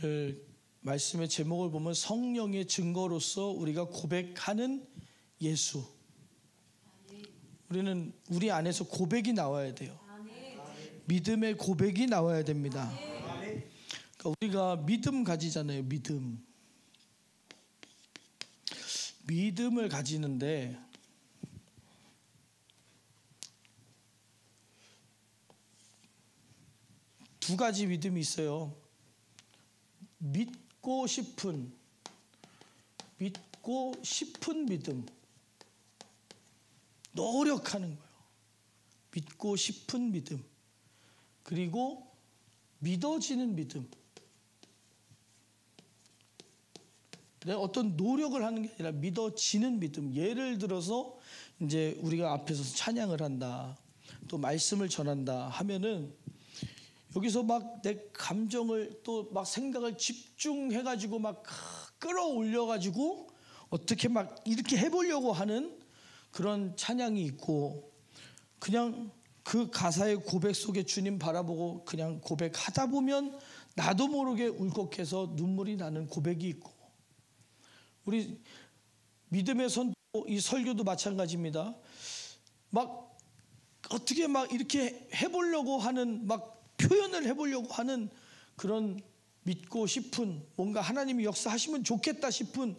오늘 말씀의 제목을 보면 성령의 증거로서 우리가 고백하는 예수. 우리는 우리 안에서 고백이 나와야 돼요. 믿음의 고백이 나와야 됩니다. 그러니까 우리가 믿음 가지잖아요. 믿음을 가지는데 두 가지 믿음이 있어요. 믿고 싶은 믿음. 노력하는 거예요. 믿고 싶은 믿음. 그리고 믿어지는 믿음. 내가 어떤 노력을 하는 게 아니라 믿어지는 믿음. 예를 들어서 이제 우리가 앞에서 찬양을 한다, 또 말씀을 전한다 하면은 여기서 막 내 감정을 또 막 생각을 집중해가지고 막 끌어올려가지고 어떻게 막 이렇게 해보려고 하는 그런 찬양이 있고, 그냥 그 가사의 고백 속에 주님 바라보고 그냥 고백하다 보면 나도 모르게 울컥해서 눈물이 나는 고백이 있고, 우리 믿음의 선도 이 설교도 마찬가지입니다. 막 어떻게 막 이렇게 해보려고 하는, 막 표현을 해보려고 하는 그런 믿고 싶은, 뭔가 하나님이 역사하시면 좋겠다 싶은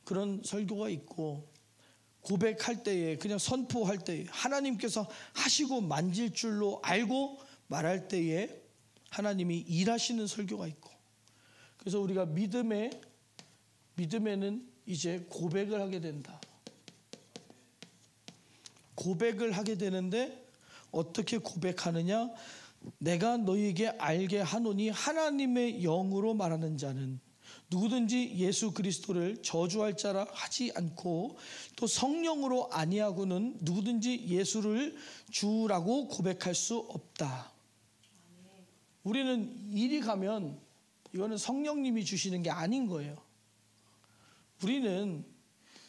그런 설교가 있고, 고백할 때에 그냥 선포할 때에 하나님께서 하시고 만질 줄로 알고 말할 때에 하나님이 일하시는 설교가 있고, 그래서 우리가 믿음에는 이제 고백을 하게 된다. 고백을 하게 되는데 어떻게 고백하느냐? 내가 너희에게 알게 하노니 하나님의 영으로 말하는 자는 누구든지 예수 그리스도를 저주할 자라 하지 않고, 또 성령으로 아니하고는 누구든지 예수를 주라고 고백할 수 없다. 우리는 이리 가면 이거는 성령님이 주시는 게 아닌 거예요. 우리는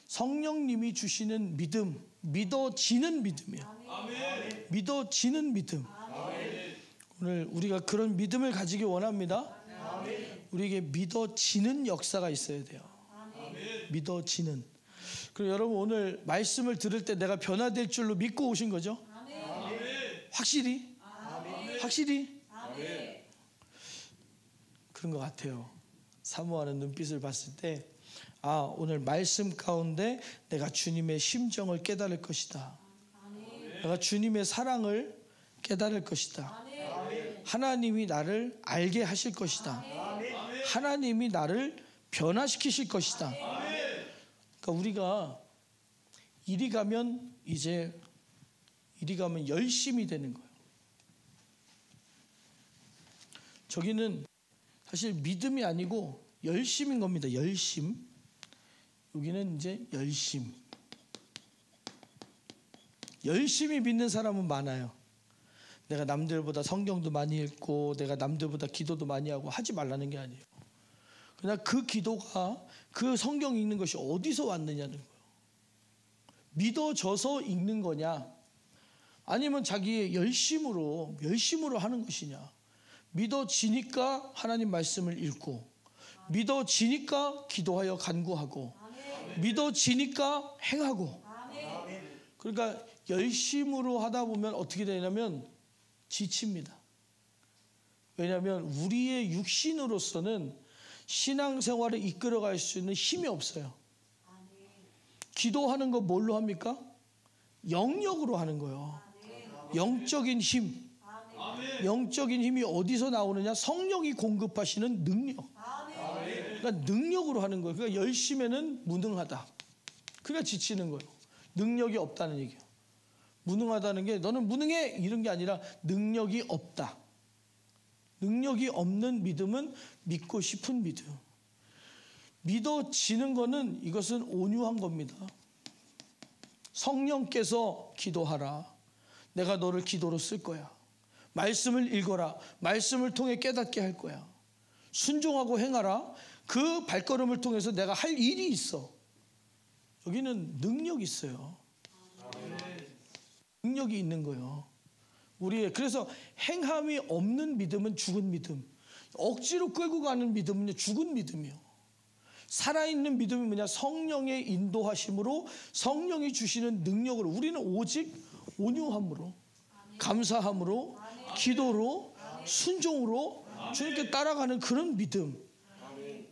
성령님이 주시는 믿음, 믿어지는 믿음이에요. 믿어지는 믿음. 오늘 우리가 그런 믿음을 가지기 원합니다. 우리에게 믿어지는 역사가 있어야 돼요. 믿어지는. 그리고 여러분 오늘 말씀을 들을 때 내가 변화될 줄로 믿고 오신 거죠? 확실히? 확실히? 그런 것 같아요. 사모하는 눈빛을 봤을 때, 아, 오늘 말씀 가운데 내가 주님의 심정을 깨달을 것이다. 내가 주님의 사랑을 깨달을 것이다. 하나님이 나를 알게 하실 것이다. 하나님이 나를 변화시키실 것이다. 그러니까 우리가 이리 가면 열심이 되는 거예요. 저기는 사실 믿음이 아니고 열심인 겁니다. 열심. 여기는 이제 열심. 열심히 믿는 사람은 많아요. 내가 남들보다 성경도 많이 읽고 내가 남들보다 기도도 많이 하고 하지 말라는 게 아니에요. 그냥 그 기도가, 그 성경 읽는 것이 어디서 왔느냐는 거예요. 믿어져서 읽는 거냐, 아니면 자기의 열심으로 하는 것이냐. 믿어지니까 하나님 말씀을 읽고, 믿어지니까 기도하여 간구하고, 믿어지니까 행하고. 그러니까 열심으로 하다 보면 어떻게 되냐면 지칩니다. 왜냐하면 우리의 육신으로서는 신앙생활을 이끌어갈 수 있는 힘이 없어요. 기도하는 거 뭘로 합니까? 영력으로 하는 거예요. 영적인 힘. 영적인 힘이 어디서 나오느냐? 성령이 공급하시는 능력. 그러니까 능력으로 하는 거예요. 그러니까 열심에는 무능하다. 그러니까 지치는 거예요. 능력이 없다는 얘기예요. 무능하다는 게 너는 무능해 이런 게 아니라 능력이 없다. 능력이 없는 믿음은 믿고 싶은 믿음. 믿어지는 거는, 이것은 온유한 겁니다. 성령께서 기도하라. 내가 너를 기도로 쓸 거야. 말씀을 읽어라. 말씀을 통해 깨닫게 할 거야. 순종하고 행하라. 그 발걸음을 통해서 내가 할 일이 있어. 여기는 능력이 있어요. 능력이 있는 거예요. 그래서 행함이 없는 믿음은 죽은 믿음. 억지로 끌고 가는 믿음은요, 죽은 믿음이요. 살아있는 믿음이 뭐냐? 성령의 인도하심으로, 성령이 주시는 능력으로, 우리는 오직 온유함으로, 감사함으로, 기도로, 순종으로 주님께 따라가는 그런 믿음.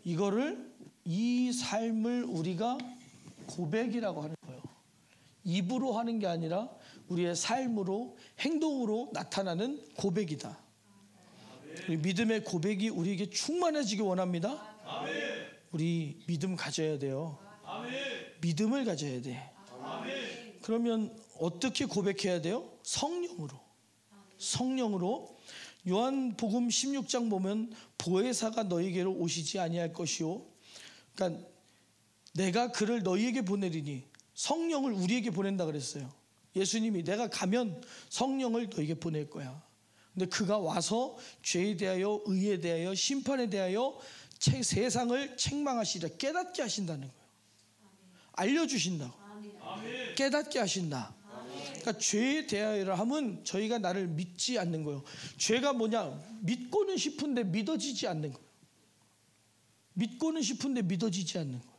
이거를, 이 삶을 우리가 고백이라고 하는 거예요. 입으로 하는 게 아니라 우리의 삶으로, 행동으로 나타나는 고백이다. 우리 믿음의 고백이 우리에게 충만해지기 원합니다. 우리 믿음 가져야 돼요. 믿음을 가져야 돼. 그러면 어떻게 고백해야 돼요? 성령으로. 성령으로. 요한복음 16장 보면 보혜사가 너희에게로 오시지 아니할 것이요. 그러니까 내가 그를 너희에게 보내리니, 성령을 우리에게 보낸다 그랬어요. 예수님이 내가 가면 성령을 너희에게 보낼 거야. 근데 그가 와서 죄에 대하여, 의에 대하여, 심판에 대하여 세상을 책망하시리라. 깨닫게 하신다는 거예요. 알려주신다고. 깨닫게 하신다. 그러니까 죄에 대하여라 하면 저희가 나를 믿지 않는 거예요. 죄가 뭐냐? 믿고는 싶은데 믿어지지 않는 거예요. 믿고는 싶은데 믿어지지 않는 거예요.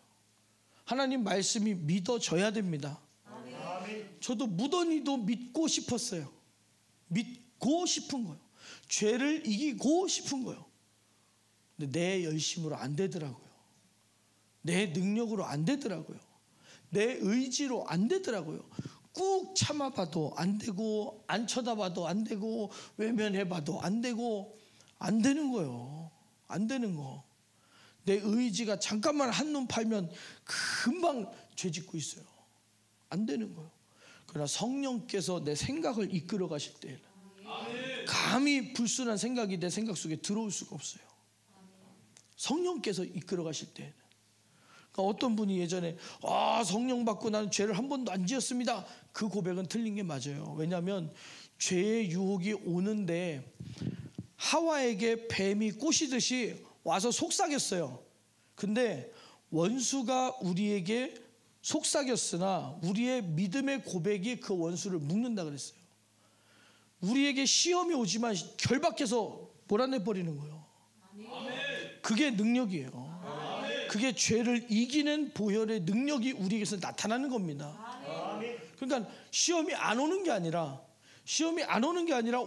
하나님 말씀이 믿어져야 됩니다. 저도 무던히도 믿고 싶었어요. 믿고 싶은 거예요. 죄를 이기고 싶은 거예요. 근데 내 열심으로 안 되더라고요. 내 능력으로 안 되더라고요. 내 의지로 안 되더라고요. 꾹 참아봐도 안 되고, 안 쳐다봐도 안 되고, 외면해봐도 안 되고, 안 되는 거예요. 안 되는 거. 내 의지가 잠깐만 한눈 팔면 금방 죄 짓고 있어요. 안 되는 거예요. 그러나 성령께서 내 생각을 이끌어 가실 때에는 감히 불순한 생각이 내 생각 속에 들어올 수가 없어요. 성령께서 이끌어 가실 때에는. 그러니까 어떤 분이 예전에 성령 받고 나는 죄를 한 번도 안 지었습니다. 그 고백은 틀린 게 맞아요. 왜냐하면 죄의 유혹이 오는데 하와에게 뱀이 꼬시듯이 와서 속삭였어요. 근데 원수가 우리에게 속삭였으나 우리의 믿음의 고백이 그 원수를 묶는다 그랬어요. 우리에게 시험이 오지만 결박해서 몰아내버리는 거예요. 그게 능력이에요. 그게 죄를 이기는 보혈의 능력이 우리에게서 나타나는 겁니다. 그러니까 시험이 안 오는 게 아니라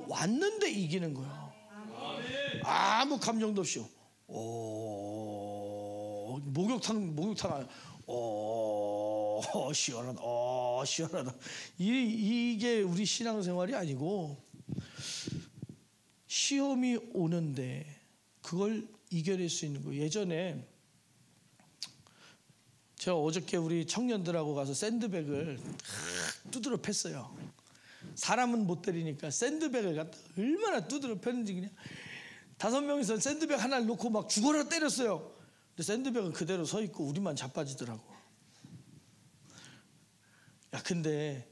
왔는데 이기는 거예요. 아무 감정도 없이 목욕탕 시원하다. 시원하다. 이게 우리 신앙생활이 아니고, 시험이 오는데 그걸 이겨낼 수 있는 거예요. 예전에 제가 어저께 우리 청년들하고 가서 샌드백을 두드러 팼어요. 사람은 못 때리니까 샌드백을 갖다 얼마나 두드러 팼는지, 그냥 5명이서 샌드백 하나를 놓고 막 죽어라 때렸어요. 근데 샌드백은 그대로 서 있고 우리만 자빠지더라고. 야, 근데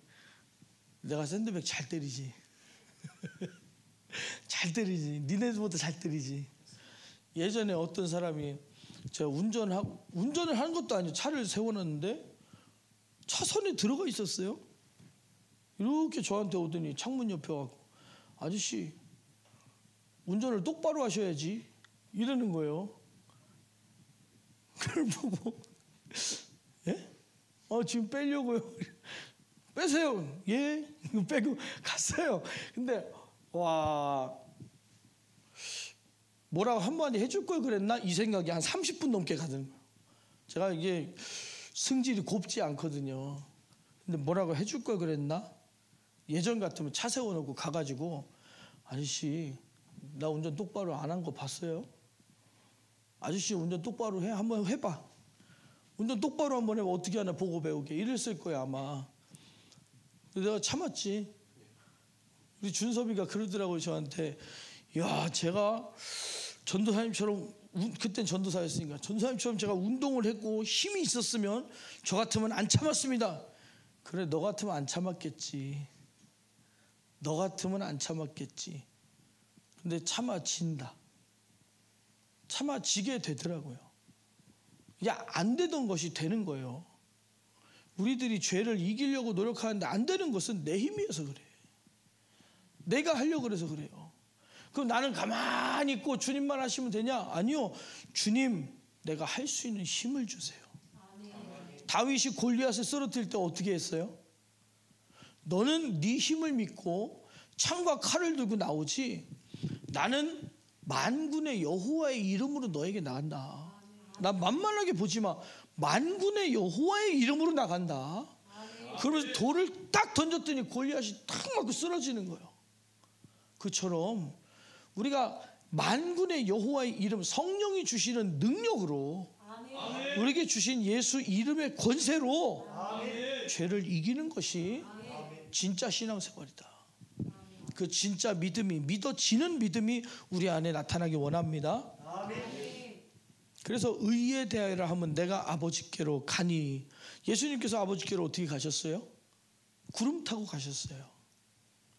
내가 샌드백 잘 때리지. 잘 때리지. 니네들보다 잘 때리지. 예전에 어떤 사람이 제가 운전을 하는 것도 아니고 차를 세워놨는데 차선에 들어가 있었어요. 이렇게 저한테 오더니 창문 옆에 와서 아저씨 운전을 똑바로 하셔야지 이러는 거예요. 그걸 보고 예? 지금 빼려고요. 빼세요. 예? 빼고 갔어요. 근데 뭐라고 한마디 해줄 걸 그랬나? 이 생각이 한 30분 넘게 가는 거예요. 제가 이게 승질이 곱지 않거든요. 근데 뭐라고 해줄 걸 그랬나? 예전 같으면 차 세워놓고 가가지고 아저씨 나 운전 똑바로 안 한 거 봤어요? 아저씨 운전 똑바로 해? 한번 해봐. 운전 똑바로 한번 해봐. 어떻게 하나 보고 배우게. 이랬을 거야 아마. 내가 참았지. 우리 준섭이가 그러더라고요 저한테. 야, 제가 전도사님처럼, 그땐 전도사였으니까 전도사님처럼 제가 운동을 했고 힘이 있었으면 저 같으면 안 참았습니다. 그래, 너 같으면 안 참았겠지. 너 같으면 안 참았겠지. 근데 참아진다. 참아지게 되더라고요. 이게 안 되던 것이 되는 거예요. 우리들이 죄를 이기려고 노력하는데 안 되는 것은 내 힘이어서 그래. 내가 하려고 그래서 그래요. 그럼 나는 가만히 있고 주님만 하시면 되냐? 아니요. 주님, 내가 할 수 있는 힘을 주세요. 다윗이 골리앗을 쓰러뜨릴 때 어떻게 했어요? 너는 네 힘을 믿고 창과 칼을 들고 나오지, 나는 만군의 여호와의 이름으로 너에게 나간다. 난 만만하게 보지 마. 만군의 여호와의 이름으로 나간다. 그러면서 돌을 딱 던졌더니 골리앗이 탁 맞고 쓰러지는 거예요. 그처럼 우리가 만군의 여호와의 이름, 성령이 주시는 능력으로, 우리에게 주신 예수 이름의 권세로 죄를 이기는 것이 진짜 신앙생활이다. 그 진짜 믿음이, 믿어지는 믿음이 우리 안에 나타나기 원합니다. 그래서 의에 대하여라 하면 내가 아버지께로 가니, 예수님께서 아버지께로 어떻게 가셨어요? 구름 타고 가셨어요.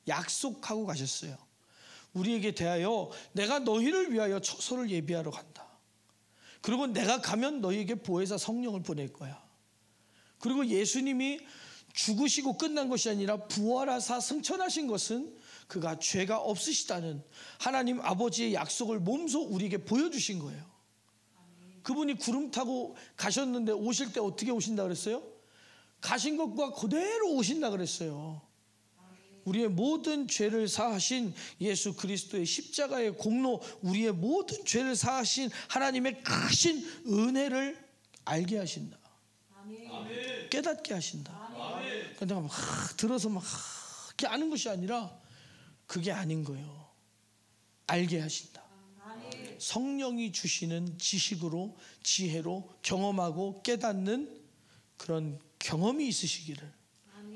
약속하고 가셨어요. 우리에게 대하여 내가 너희를 위하여 처소를 예비하러 간다. 그리고 내가 가면 너희에게 보혜사 성령을 보낼 거야. 그리고 예수님이 죽으시고 끝난 것이 아니라 부활하사 승천하신 것은 그가 죄가 없으시다는 하나님 아버지의 약속을 몸소 우리에게 보여주신 거예요. 그분이 구름 타고 가셨는데 오실 때 어떻게 오신다 그랬어요? 가신 것과 그대로 오신다 그랬어요. 우리의 모든 죄를 사하신 예수 그리스도의 십자가의 공로, 우리의 모든 죄를 사하신 하나님의 크신 은혜를 알게 하신다. 깨닫게 하신다. 그냥 막 들어서 막 이렇게 아는 것이 아니라 그게 아닌 거예요. 알게 하신다. 성령이 주시는 지식으로, 지혜로 경험하고 깨닫는 그런 경험이 있으시기를,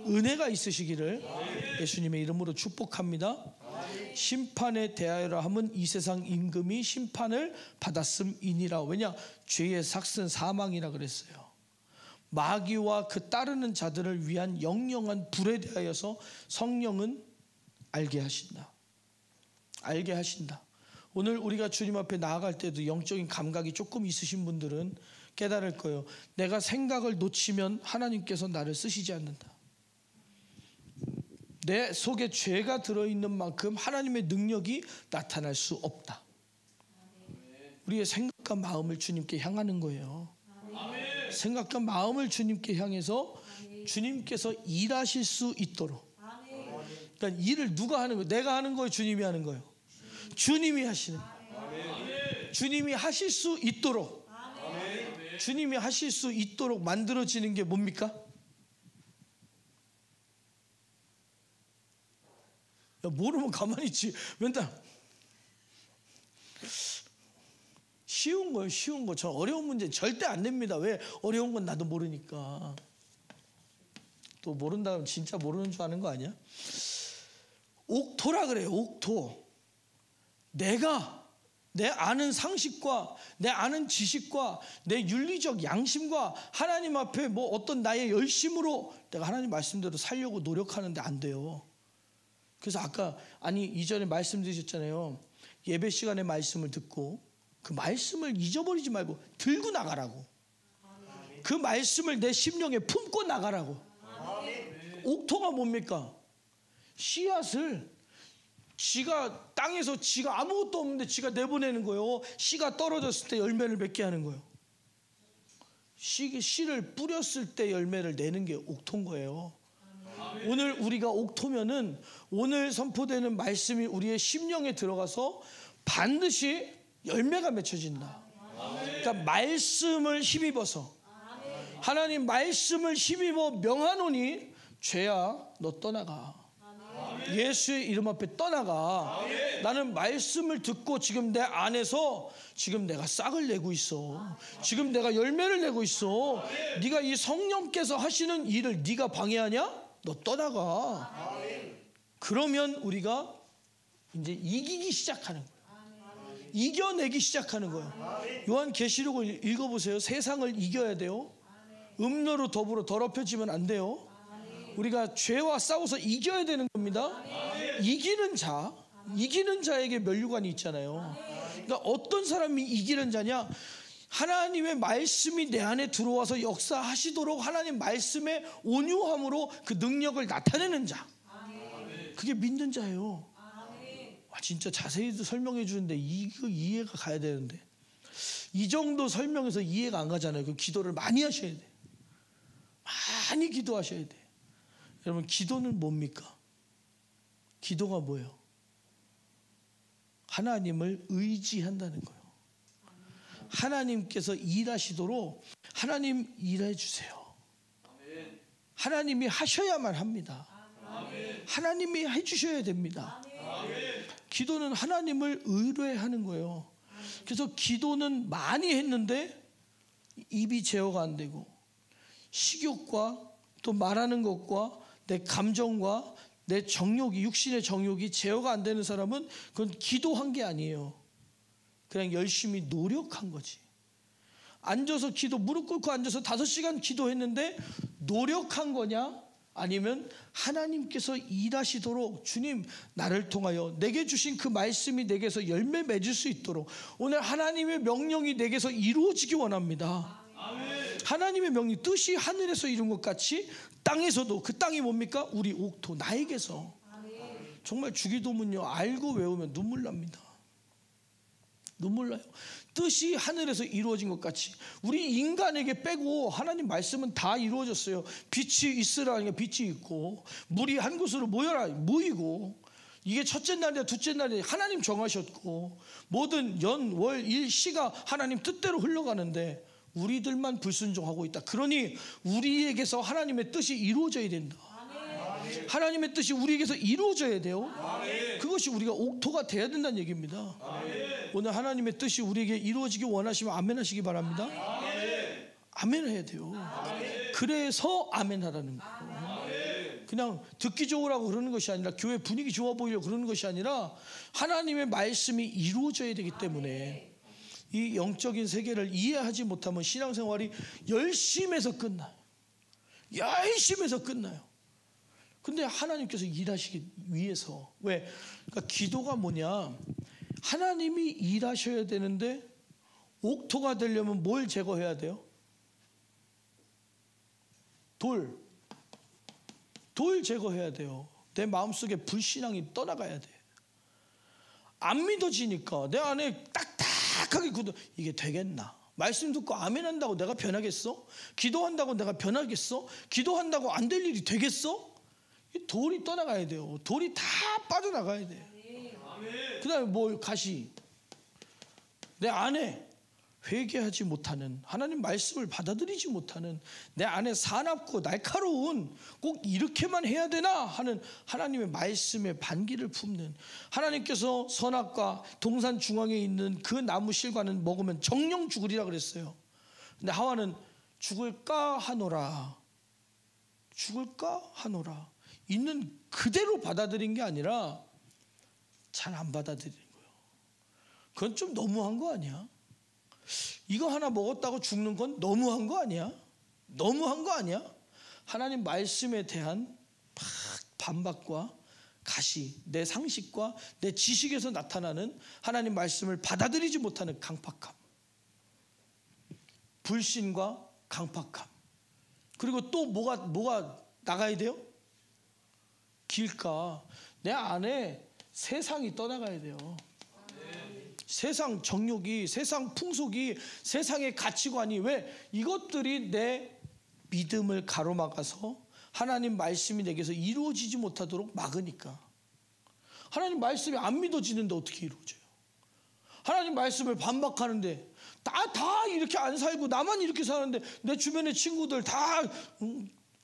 은혜가 있으시기를 예수님의 이름으로 축복합니다. 심판에 대하여라 하면 이 세상 임금이 심판을 받았음이니라. 왜냐? 죄의 삭은 사망이라 그랬어요. 마귀와 그 따르는 자들을 위한 영영한 불에 대하여서 성령은 알게 하신다. 알게 하신다. 오늘 우리가 주님 앞에 나아갈 때도 영적인 감각이 조금 있으신 분들은 깨달을 거예요. 내가 생각을 놓치면 하나님께서 나를 쓰시지 않는다. 내 속에 죄가 들어있는 만큼 하나님의 능력이 나타날 수 없다. 우리의 생각과 마음을 주님께 향하는 거예요. 생각과 마음을 주님께 향해서 주님께서 일하실 수 있도록. 그러니까 일을 누가 하는 거예요? 내가 하는 거예요? 주님이 하는 거예요? 주님이 하시는 거예요. 주님이 하실 수 있도록, 주님이 하실 수 있도록 만들어지는 게 뭡니까? 야, 모르면 가만히 있지. 맨날 쉬운 거예요. 쉬운 거. 저 어려운 문제 절대 안 냅니다. 왜? 어려운 건 나도 모르니까. 또 모른다 그러면 진짜 모르는 줄 아는 거 아니야? 옥토라 그래요. 옥토. 내가 내 아는 상식과 내 아는 지식과 내 윤리적 양심과 하나님 앞에 뭐 어떤 나의 열심으로 내가 하나님 말씀대로 살려고 노력하는데 안 돼요. 그래서 아까 이전에 말씀드리셨잖아요. 예배 시간에 말씀을 듣고 그 말씀을 잊어버리지 말고 들고 나가라고. 그 말씀을 내 심령에 품고 나가라고. 옥토가 뭡니까? 씨앗을 지가 땅에서 지가 아무것도 없는데 지가 내보내는 거예요. 씨가 떨어졌을 때 열매를 맺게 하는 거예요. 씨를 뿌렸을 때 열매를 내는 게 옥토인 거예요. 오늘 우리가 옥토면은 오늘 선포되는 말씀이 우리의 심령에 들어가서 반드시 열매가 맺혀진다. 그러니까 말씀을 힘입어서, 하나님 말씀을 힘입어 명하노니 죄야 너 떠나가. 예수의 이름 앞에 떠나가. 나는 말씀을 듣고 지금 내 안에서 지금 내가 싹을 내고 있어. 지금 내가 열매를 내고 있어. 네가 이 성령께서 하시는 일을 네가 방해하냐? 너 떠나가. 그러면 우리가 이제 이기기 시작하는 거예요. 이겨내기 시작하는 거예요. 요한계시록을 읽어보세요. 세상을 이겨야 돼요. 음료로 더불어 더럽혀지면 안 돼요. 우리가 죄와 싸워서 이겨야 되는 겁니다. 이기는 자에게 면류관이 있잖아요. 그러니까 어떤 사람이 이기는 자냐? 하나님의 말씀이 내 안에 들어와서 역사하시도록 하나님 말씀의 온유함으로 그 능력을 나타내는 자. 그게 믿는 자예요. 진짜 자세히 설명해 주는데 이거 이해가 가야 되는데 이 정도 설명해서 이해가 안 가잖아요. 그 기도를 많이 하셔야 돼. 많이 기도하셔야 돼. 여러분 기도는 뭡니까? 기도가 뭐예요? 하나님을 의지한다는 거예요. 하나님께서 일하시도록 하나님 일해 주세요. 하나님이 하셔야만 합니다. 하나님이 해주셔야 됩니다. 기도는 하나님을 의뢰하는 거예요. 그래서 기도는 많이 했는데 입이 제어가 안 되고 식욕과 또 말하는 것과 내 감정과 내 정욕이 육신의 정욕이 제어가 안 되는 사람은 그건 기도한 게 아니에요. 그냥 열심히 노력한 거지. 앉아서 기도 무릎 꿇고 앉아서 5시간 기도했는데 노력한 거냐? 아니면 하나님께서 일하시도록 주님 나를 통하여 내게 주신 그 말씀이 내게서 열매 맺을 수 있도록 오늘 하나님의 명령이 내게서 이루어지기 원합니다. 아멘. 하나님의 명령 뜻이 하늘에서 이룬 것 같이 땅에서도 그 땅이 뭡니까? 우리 옥토 나에게서. 아멘. 정말 주기도문요 알고 외우면 눈물 납니다. 눈물 나요. 뜻이 하늘에서 이루어진 것 같이 우리 인간에게 빼고 하나님 말씀은 다 이루어졌어요. 빛이 있으라 하니까 빛이 있고 물이 한 곳으로 모여라 모이고 이게 첫째 날이야 둘째 날이야 하나님 정하셨고 모든 연, 월, 일, 시가 하나님 뜻대로 흘러가는데 우리들만 불순종하고 있다. 그러니 우리에게서 하나님의 뜻이 이루어져야 된다. 하나님의 뜻이 우리에게서 이루어져야 돼요. 그것이 우리가 옥토가 돼야 된다는 얘기입니다. 오늘 하나님의 뜻이 우리에게 이루어지기 원하시면 아멘 하시기 바랍니다. 아멘 해야 돼요. 그래서 아멘 하라는 거예요. 그냥 듣기 좋으라고 그러는 것이 아니라 교회 분위기 좋아 보이려고 그러는 것이 아니라 하나님의 말씀이 이루어져야 되기 때문에 이 영적인 세계를 이해하지 못하면 신앙생활이 열심히 해서 끝나요. 열심히 해서 끝나요. 근데 하나님께서 일하시기 위해서 왜? 그러니까 기도가 뭐냐? 하나님이 일하셔야 되는데 옥토가 되려면 뭘 제거해야 돼요? 돌 제거해야 돼요. 내 마음속에 불신앙이 떠나가야 돼. 안 믿어지니까 내 안에 딱딱하게 굳어. 이게 되겠나? 말씀 듣고 아멘 한다고 내가 변하겠어? 기도한다고 내가 변하겠어? 기도한다고 안 될 일이 되겠어? 이 돌이 떠나가야 돼요. 돌이 다 빠져나가야 돼. 그 다음에 뭘 가시 내 안에 회개하지 못하는 하나님 말씀을 받아들이지 못하는 내 안에 사납고 날카로운 꼭 이렇게만 해야 되나 하는 하나님의 말씀에 반기를 품는 하나님께서 선악과 동산 중앙에 있는 그 나무 실과는 먹으면 정령 죽으리라 그랬어요. 근데 하와는 죽을까 하노라 있는 그대로 받아들인 게 아니라 잘 안 받아들이는 거예요. 그건 좀 너무한 거 아니야? 이거 하나 먹었다고 죽는 건 너무한 거 아니야? 너무한 거 아니야? 하나님 말씀에 대한 반박과 가시, 내 상식과 내 지식에서 나타나는 하나님 말씀을 받아들이지 못하는 강팍함, 불신과 강팍함. 그리고 또 뭐가 나가야 돼요? 길가. 내 안에 세상이 떠나가야 돼요. 세상 정욕이, 세상 풍속이, 세상의 가치관이 왜 이것들이 내 믿음을 가로막아서 하나님 말씀이 내게서 이루어지지 못하도록 막으니까. 하나님 말씀이 안 믿어지는데 어떻게 이루어져요? 하나님 말씀을 반박하는데 다 이렇게 안 살고 나만 이렇게 사는데 내 주변의 친구들 다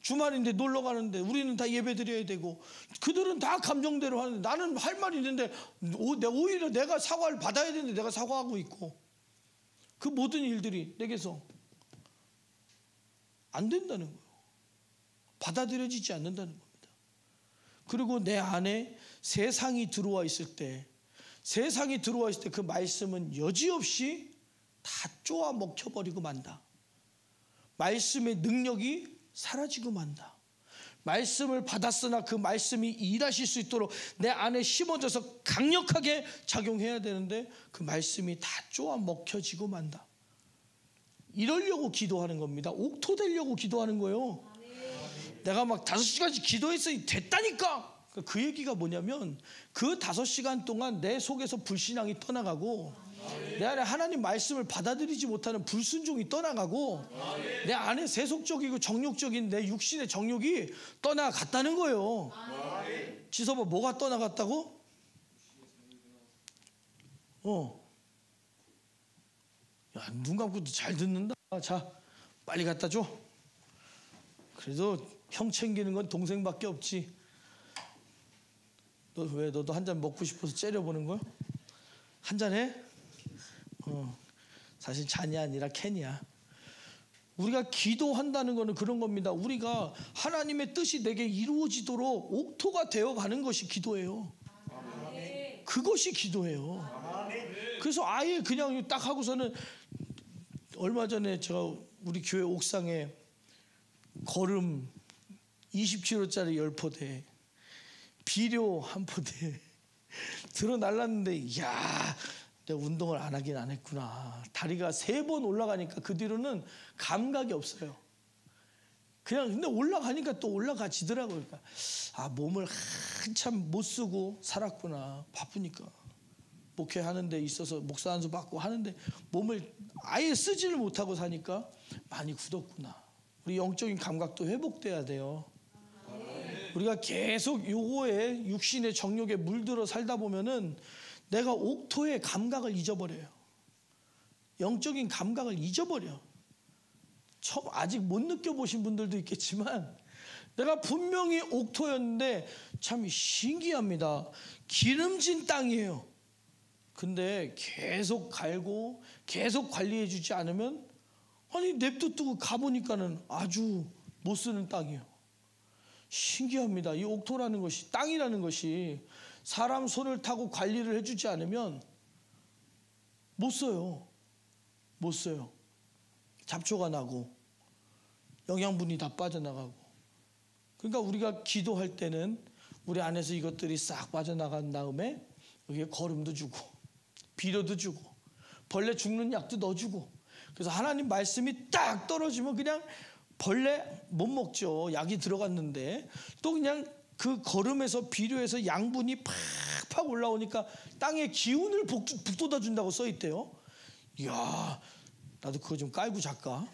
주말인데 놀러 가는데 우리는 다 예배 드려야 되고 그들은 다 감정대로 하는데 나는 할 말이 있는데 오히려 내가 사과를 받아야 되는데 내가 사과하고 있고 그 모든 일들이 내게서 안 된다는 거예요. 받아들여지지 않는다는 겁니다. 그리고 내 안에 세상이 들어와 있을 때 그 말씀은 여지없이 다 쪼아 먹혀버리고 만다. 말씀의 능력이 사라지고 만다. 말씀을 받았으나 그 말씀이 일하실 수 있도록 내 안에 심어져서 강력하게 작용해야 되는데 그 말씀이 다 쪼아 먹혀지고 만다. 이러려고 기도하는 겁니다. 옥토되려고 기도하는 거예요. 내가 막 5시간씩 기도했으니 됐다니까. 그 얘기가 뭐냐면 그 5시간 동안 내 속에서 불신앙이 떠나가고 내 안에 하나님 말씀을 받아들이지 못하는 불순종이 떠나가고 내 안에 세속적이고 정욕적인 내 육신의 정욕이 떠나갔다는 거예요. 지서봐, 뭐가 떠나갔다고? 야, 눈 감고도 잘 듣는다. 자, 빨리 갖다 줘. 그래도 형 챙기는 건 동생밖에 없지. 너 왜, 너도 한 잔 먹고 싶어서 째려보는 거야? 한 잔 해? 사실 잔이 아니라 캔이야. 우리가 기도한다는 거는 그런 겁니다. 우리가 하나님의 뜻이 내게 이루어지도록 옥토가 되어가는 것이 기도예요. 그것이 기도예요. 그래서 아예 그냥 딱 하고서는, 얼마 전에 제가 우리 교회 옥상에 거름 20kg짜리 10포대, 비료 1포대 들어 날랐는데, 야, 내가 운동을 안 하긴 안 했구나. 다리가 3번 올라가니까 그 뒤로는 감각이 없어요. 그냥 근데 올라가니까 또 올라가지더라고요. 그러니까 아, 몸을 한참 못 쓰고 살았구나. 바쁘니까 목회하는 데 있어서 목사 안수 받고 하는데 몸을 아예 쓰지를 못하고 사니까 많이 굳었구나. 우리 영적인 감각도 회복돼야 돼요. 우리가 계속 요거에 육신의 정욕에 물들어 살다 보면은 내가 옥토의 감각을 잊어버려요. 영적인 감각을 잊어버려. 아직 못 느껴보신 분들도 있겠지만 내가 분명히 옥토였는데 참 신기합니다. 기름진 땅이에요. 근데 계속 갈고 계속 관리해주지 않으면, 아니 냅두고 가보니까는 아주 못 쓰는 땅이에요. 신기합니다. 이 옥토라는 것이, 땅이라는 것이 사람 손을 타고 관리를 해주지 않으면 못 써요. 못 써요. 잡초가 나고 영양분이 다 빠져나가고. 그러니까 우리가 기도할 때는 우리 안에서 이것들이 싹 빠져나간 다음에 여기에 거름도 주고 비료도 주고 벌레 죽는 약도 넣어주고. 그래서 하나님 말씀이 딱 떨어지면 그냥 벌레 못 먹죠. 약이 들어갔는데 또 그냥 그 거름에서 비료에서 양분이 팍팍 올라오니까 땅의 기운을 북돋아 준다고 써있대요. 이야, 나도 그거 좀 깔고 잘까?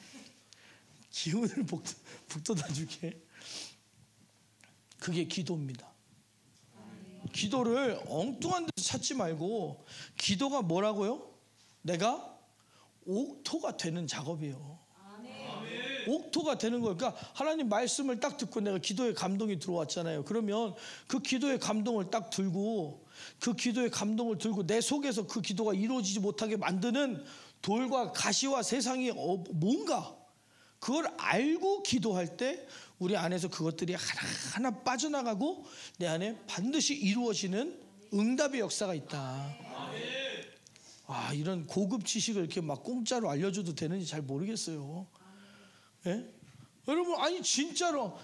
기운을 북돋아 주게. 그게 기도입니다. 기도를 엉뚱한 데서 찾지 말고, 기도가 뭐라고요? 내가 옥토가 되는 작업이에요. 옥토가 되는 거예요. 그러니까 하나님 말씀을 딱 듣고 내가 기도의 감동이 들어왔잖아요. 그러면 그 기도의 감동을 딱 들고, 그 기도의 감동을 들고 내 속에서 그 기도가 이루어지지 못하게 만드는 돌과 가시와 세상이 뭔가, 그걸 알고 기도할 때 우리 안에서 그것들이 하나하나 빠져나가고 내 안에 반드시 이루어지는 응답의 역사가 있다. 아, 이런 고급 지식을 이렇게 막 공짜로 알려줘도 되는지 잘 모르겠어요. 예? 여러분, 아니 진짜로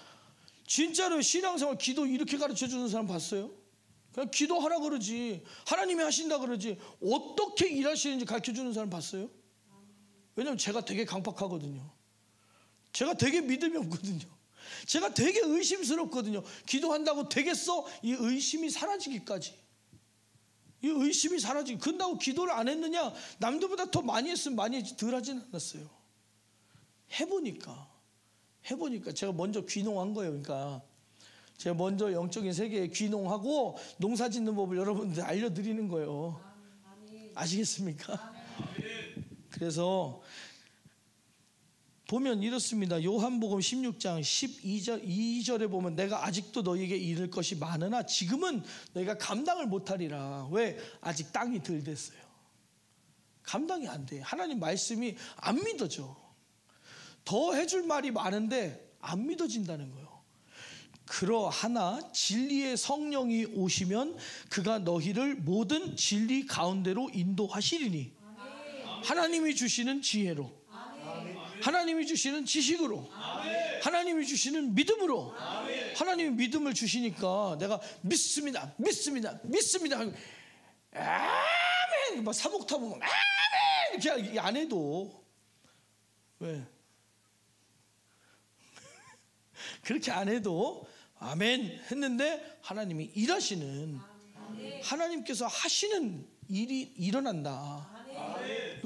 신앙생활 기도 이렇게 가르쳐주는 사람 봤어요? 그냥 기도하라 그러지, 하나님이 하신다 그러지, 어떻게 일하시는지 가르쳐주는 사람 봤어요? 왜냐면 제가 되게 강박하거든요. 제가 되게 믿음이 없거든요. 제가 되게 의심스럽거든요. 기도한다고 되겠어? 이 의심이 사라지기까지. 이 의심이 사라지기. 근다고 기도를 안 했느냐? 남들보다 더 많이 했으면 많이 했지, 덜 하진 않았어요. 해보니까 제가 먼저 귀농한 거예요. 그러니까 제가 먼저 영적인 세계에 귀농하고 농사 짓는 법을 여러분들 알려드리는 거예요. 아시겠습니까? 그래서 보면 이렇습니다. 요한복음 16장 2절에 보면 내가 아직도 너희에게 이를 것이 많으나 지금은 너희가 감당을 못하리라. 왜? 아직 땅이 덜 됐어요. 감당이 안 돼. 하나님 말씀이 안 믿어져. 더 해줄 말이 많은데 안 믿어진다는 거예요. 그러하나 진리의 성령이 오시면 그가 너희를 모든 진리 가운데로 인도하시리니. 하나님이 주시는 지혜로, 하나님이 주시는 지식으로, 하나님이 주시는 믿음으로. 하나님이 믿음을 주시니까 내가 믿습니다 아멘, 막 사복타보 아멘 이렇게 안 해도, 왜? 그렇게 안 해도 아멘 했는데 하나님이 일하시는, 하나님께서 하시는 일이 일어난다.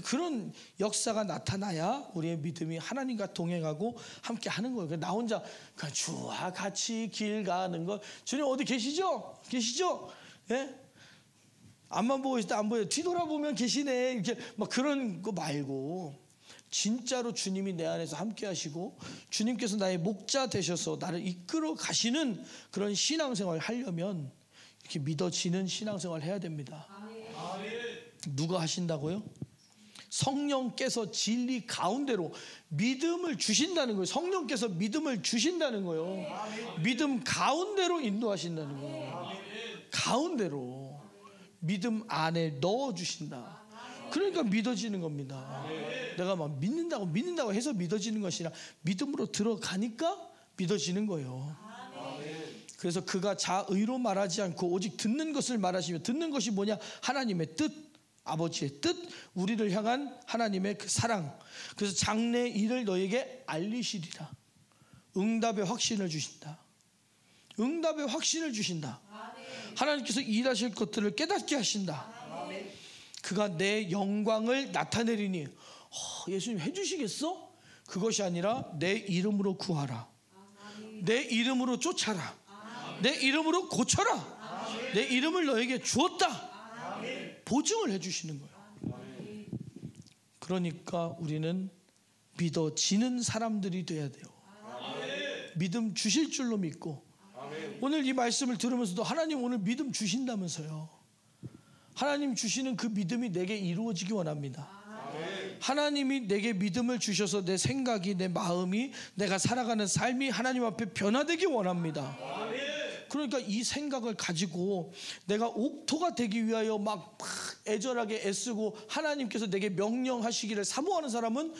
그런 역사가 나타나야 우리의 믿음이 하나님과 동행하고 함께 하는 거예요. 나 혼자 주와 같이 길 가는 거, 주님 어디 계시죠? 계시죠? 예? 앞만 보고 있을 때 안 보여요. 뒤돌아보면 계시네. 이렇게 막 그런 거 말고, 진짜로 주님이 내 안에서 함께 하시고 주님께서 나의 목자 되셔서 나를 이끌어 가시는 그런 신앙생활을 하려면 이렇게 믿어지는 신앙생활을 해야 됩니다. 누가 하신다고요? 성령께서 진리 가운데로 믿음을 주신다는 거예요. 성령께서 믿음을 주신다는 거예요. 믿음 가운데로 인도하신다는 거예요. 가운데로 믿음 안에 넣어주신다. 그러니까 믿어지는 겁니다. 내가 막 믿는다고 해서 믿어지는 것이 아니라 믿음으로 들어가니까 믿어지는 거예요. 그래서 그가 자의로 말하지 않고 오직 듣는 것을 말하시며, 듣는 것이 뭐냐? 하나님의 뜻, 아버지의 뜻, 우리를 향한 하나님의 그 사랑. 그래서 장래 일을 너에게 알리시리라. 응답의 확신을 주신다. 응답의 확신을 주신다. 하나님께서 일하실 것들을 깨닫게 하신다. 그가 내 영광을 나타내리니, 예수님 해주시겠어? 그것이 아니라 내 이름으로 구하라. 내 이름으로 쫓아라. 내 이름으로 고쳐라. 내 이름을 너에게 주었다. 보증을 해주시는 거예요. 그러니까 우리는 믿어지는 사람들이 돼야 돼요. 믿음 주실 줄로 믿고. 오늘 이 말씀을 들으면서도 하나님 오늘 믿음 주신다면서요. 하나님 주시는 그 믿음이 내게 이루어지기 원합니다. 하나님이 내게 믿음을 주셔서 내 생각이, 내 마음이, 내가 살아가는 삶이 하나님 앞에 변화되기 원합니다. 그러니까 이 생각을 가지고 내가 옥토가 되기 위하여 막 애절하게 애쓰고 하나님께서 내게 명령하시기를 사모하는 사람은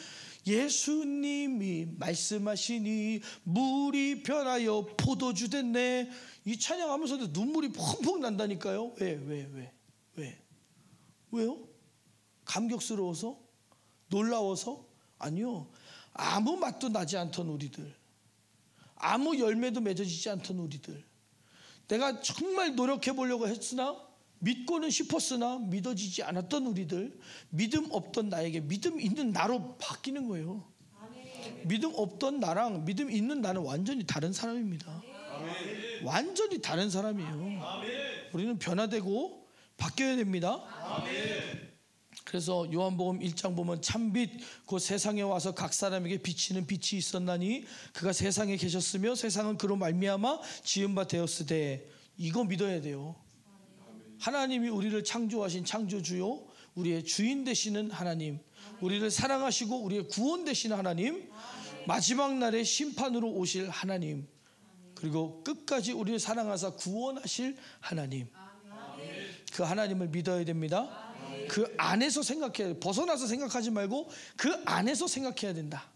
예수님이 말씀하시니 물이 변하여 포도주 됐네, 이 찬양하면서도 눈물이 펑펑 난다니까요. 왜요? 감격스러워서? 놀라워서? 아니요. 아무 맛도 나지 않던 우리들, 아무 열매도 맺어지지 않던 우리들, 내가 정말 노력해 보려고 했으나 믿고는 싶었으나 믿어지지 않았던 우리들, 믿음 없던 나에게 믿음 있는 나로 바뀌는 거예요. 믿음 없던 나랑 믿음 있는 나는 완전히 다른 사람입니다. 완전히 다른 사람이에요. 우리는 변화되고 바뀌어야 됩니다. 그래서 요한복음 1장 보면 참빛 곧 세상에 와서 각 사람에게 비치는 빛이 있었나니 그가 세상에 계셨으며 세상은 그로 말미암아 지은 바 되었으되. 이거 믿어야 돼요. 하나님이 우리를 창조하신 창조주요, 우리의 주인 되시는 하나님, 우리를 사랑하시고 우리의 구원 되시는 하나님, 마지막 날에 심판으로 오실 하나님, 그리고 끝까지 우리를 사랑하사 구원하실 하나님, 그 하나님을 믿어야 됩니다. 그 안에서 생각해야 돼. 벗어나서 생각하지 말고 그 안에서 생각해야 된다.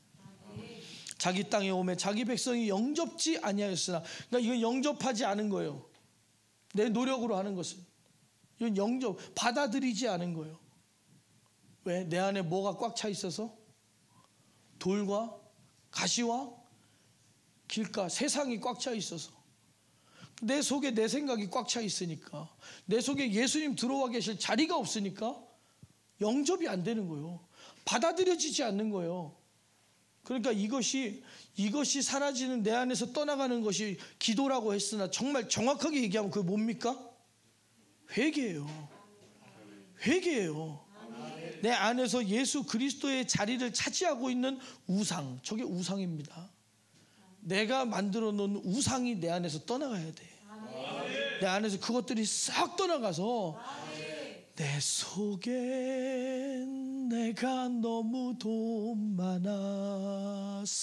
자기 땅에 오매 자기 백성이 영접지 아니하였으나, 그러니까 이건 영접하지 않은 거예요. 내 노력으로 하는 것은 이건 영접, 받아들이지 않은 거예요. 왜? 내 안에 뭐가 꽉 차 있어서? 돌과 가시와 길가, 세상이 꽉 차 있어서, 내 속에 내 생각이 꽉 차 있으니까, 내 속에 예수님 들어와 계실 자리가 없으니까 영접이 안 되는 거예요. 받아들여지지 않는 거예요. 그러니까 이것이 사라지는, 내 안에서 떠나가는 것이 기도라고 했으나 정말 정확하게 얘기하면 그게 뭡니까? 회개예요. 회개예요. 내 안에서 예수 그리스도의 자리를 차지하고 있는 우상, 저게 우상입니다. 내가 만들어 놓은 우상이 내 안에서 떠나가야 돼. 내 안에서 그것들이 싹 떠나가서 내 속에 내가 너무도 많아서.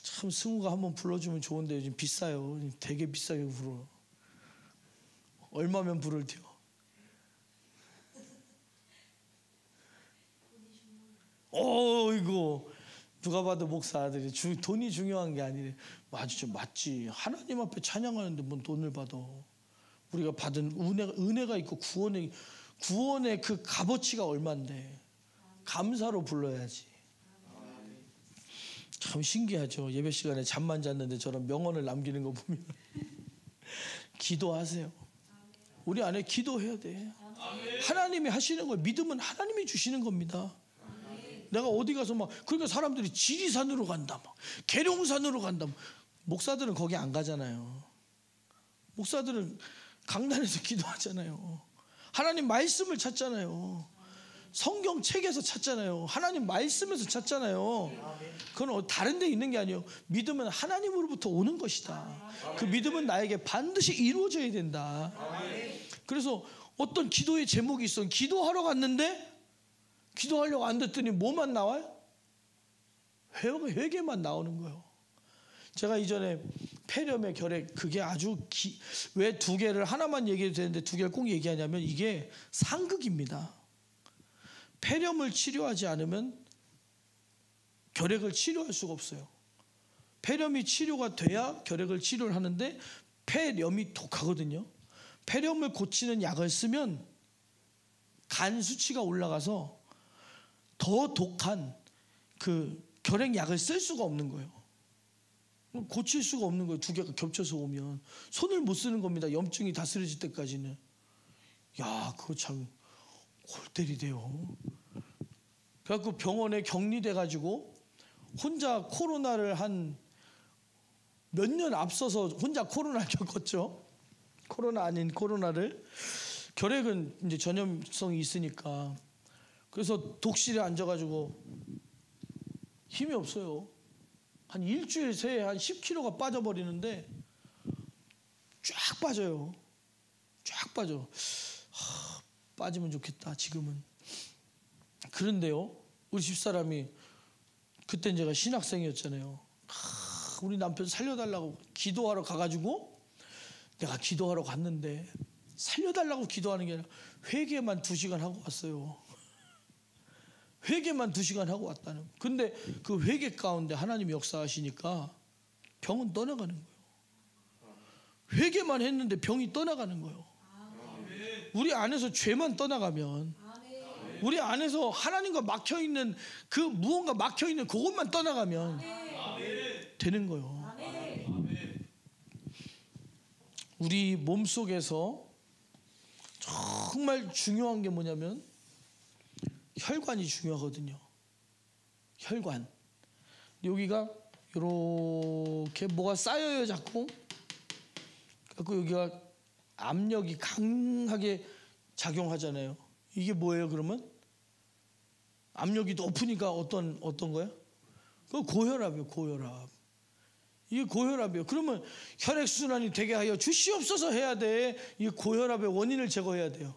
참 승우가 한번 불러주면 좋은데 요즘 비싸요. 되게 비싸게 불어. 얼마면 부를 테요? 이거 누가 봐도 목사 아들이 돈이 중요한 게 아니래. 아주 좀 맞지. 하나님 앞에 찬양하는데 뭔 돈을 받아. 우리가 받은 은혜가 있고 구원의 그 값어치가 얼만데 감사로 불러야지. 참 신기하죠. 예배 시간에 잠만 잤는데 저런 명언을 남기는 거 보면 기도하세요. 우리 안에 기도해야 돼. 하나님이 하시는 거, 믿음은 하나님이 주시는 겁니다. 내가 어디 가서 막, 그러니까 사람들이 지리산으로 간다, 막 계룡산으로 간다. 목사들은 거기 안 가잖아요. 목사들은 강단에서 기도하잖아요. 하나님 말씀을 찾잖아요. 성경 책에서 찾잖아요. 하나님 말씀에서 찾잖아요. 그건 다른 데 있는 게 아니에요. 믿음은 하나님으로부터 오는 것이다. 그 믿음은 나에게 반드시 이루어져야 된다. 그래서 어떤 기도의 제목이 있어. 기도하러 갔는데 기도하려고 앉았더니 뭐만 나와요? 회개만 나오는 거예요. 제가 이전에 폐렴의 결핵, 그게 아주 왜 두 개를 하나만 얘기해도 되는데 두 개를 꼭 얘기하냐면 이게 상극입니다. 폐렴을 치료하지 않으면 결핵을 치료할 수가 없어요. 폐렴이 치료가 돼야 결핵을 치료를 하는데 폐렴이 독하거든요. 폐렴을 고치는 약을 쓰면 간 수치가 올라가서 더 독한 그 결핵 약을 쓸 수가 없는 거예요. 고칠 수가 없는 거예요. 두 개가 겹쳐서 오면 손을 못 쓰는 겁니다. 염증이 다스려질 때까지는. 야, 그거 참 골 때리대요. 그래갖고 병원에 격리돼 가지고 혼자 코로나를 한 몇 년 앞서서 혼자 코로나를 겪었죠. 코로나 아닌 코로나를. 결핵은 이제 전염성이 있으니까. 그래서 독실에 앉아가지고 힘이 없어요. 한 일주일 새에 한 10kg가 빠져버리는데 쫙 빠져요. 쫙 빠져. 빠지면 좋겠다 지금은. 그런데요, 우리 집사람이, 그땐 제가 신학생이었잖아요. 우리 남편 살려달라고 기도하러 가가지고, 내가 기도하러 갔는데 살려달라고 기도하는 게 아니라 회개만 2시간 하고 왔어요. 회개만 2시간 하고 왔다는 거예요. 근데 그 회개 가운데 하나님이 역사하시니까 병은 떠나가는 거예요. 회개만 했는데 병이 떠나가는 거예요. 우리 안에서 죄만 떠나가면, 우리 안에서 하나님과 막혀있는 그 무언가 막혀있는 그것만 떠나가면 되는 거예요. 우리 몸속에서 정말 중요한 게 뭐냐면 혈관이 중요하거든요. 혈관. 여기가 이렇게 뭐가 쌓여요 자꾸. 그래서 여기가 압력이 강하게 작용하잖아요. 이게 뭐예요 그러면? 압력이 높으니까 어떤 거예요? 그 고혈압이에요. 고혈압. 이게 고혈압이에요. 그러면 혈액순환이 되게 하여 주시옵소서 해야 돼. 이 고혈압의 원인을 제거해야 돼요.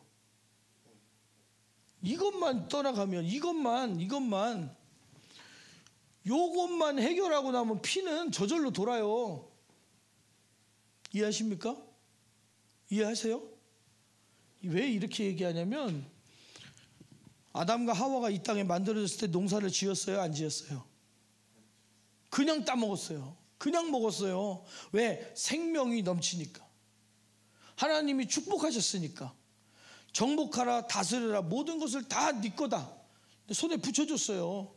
이것만 떠나가면, 이것만 요것만 해결하고 나면 피는 저절로 돌아요. 이해하십니까? 이해하세요? 왜 이렇게 얘기하냐면, 아담과 하와가 이 땅에 만들어졌을 때 농사를 지었어요? 안 지었어요? 그냥 따먹었어요. 그냥 먹었어요. 왜? 생명이 넘치니까. 하나님이 축복하셨으니까. 정복하라, 다스려라, 모든 것을 다 네 거다. 손에 붙여줬어요.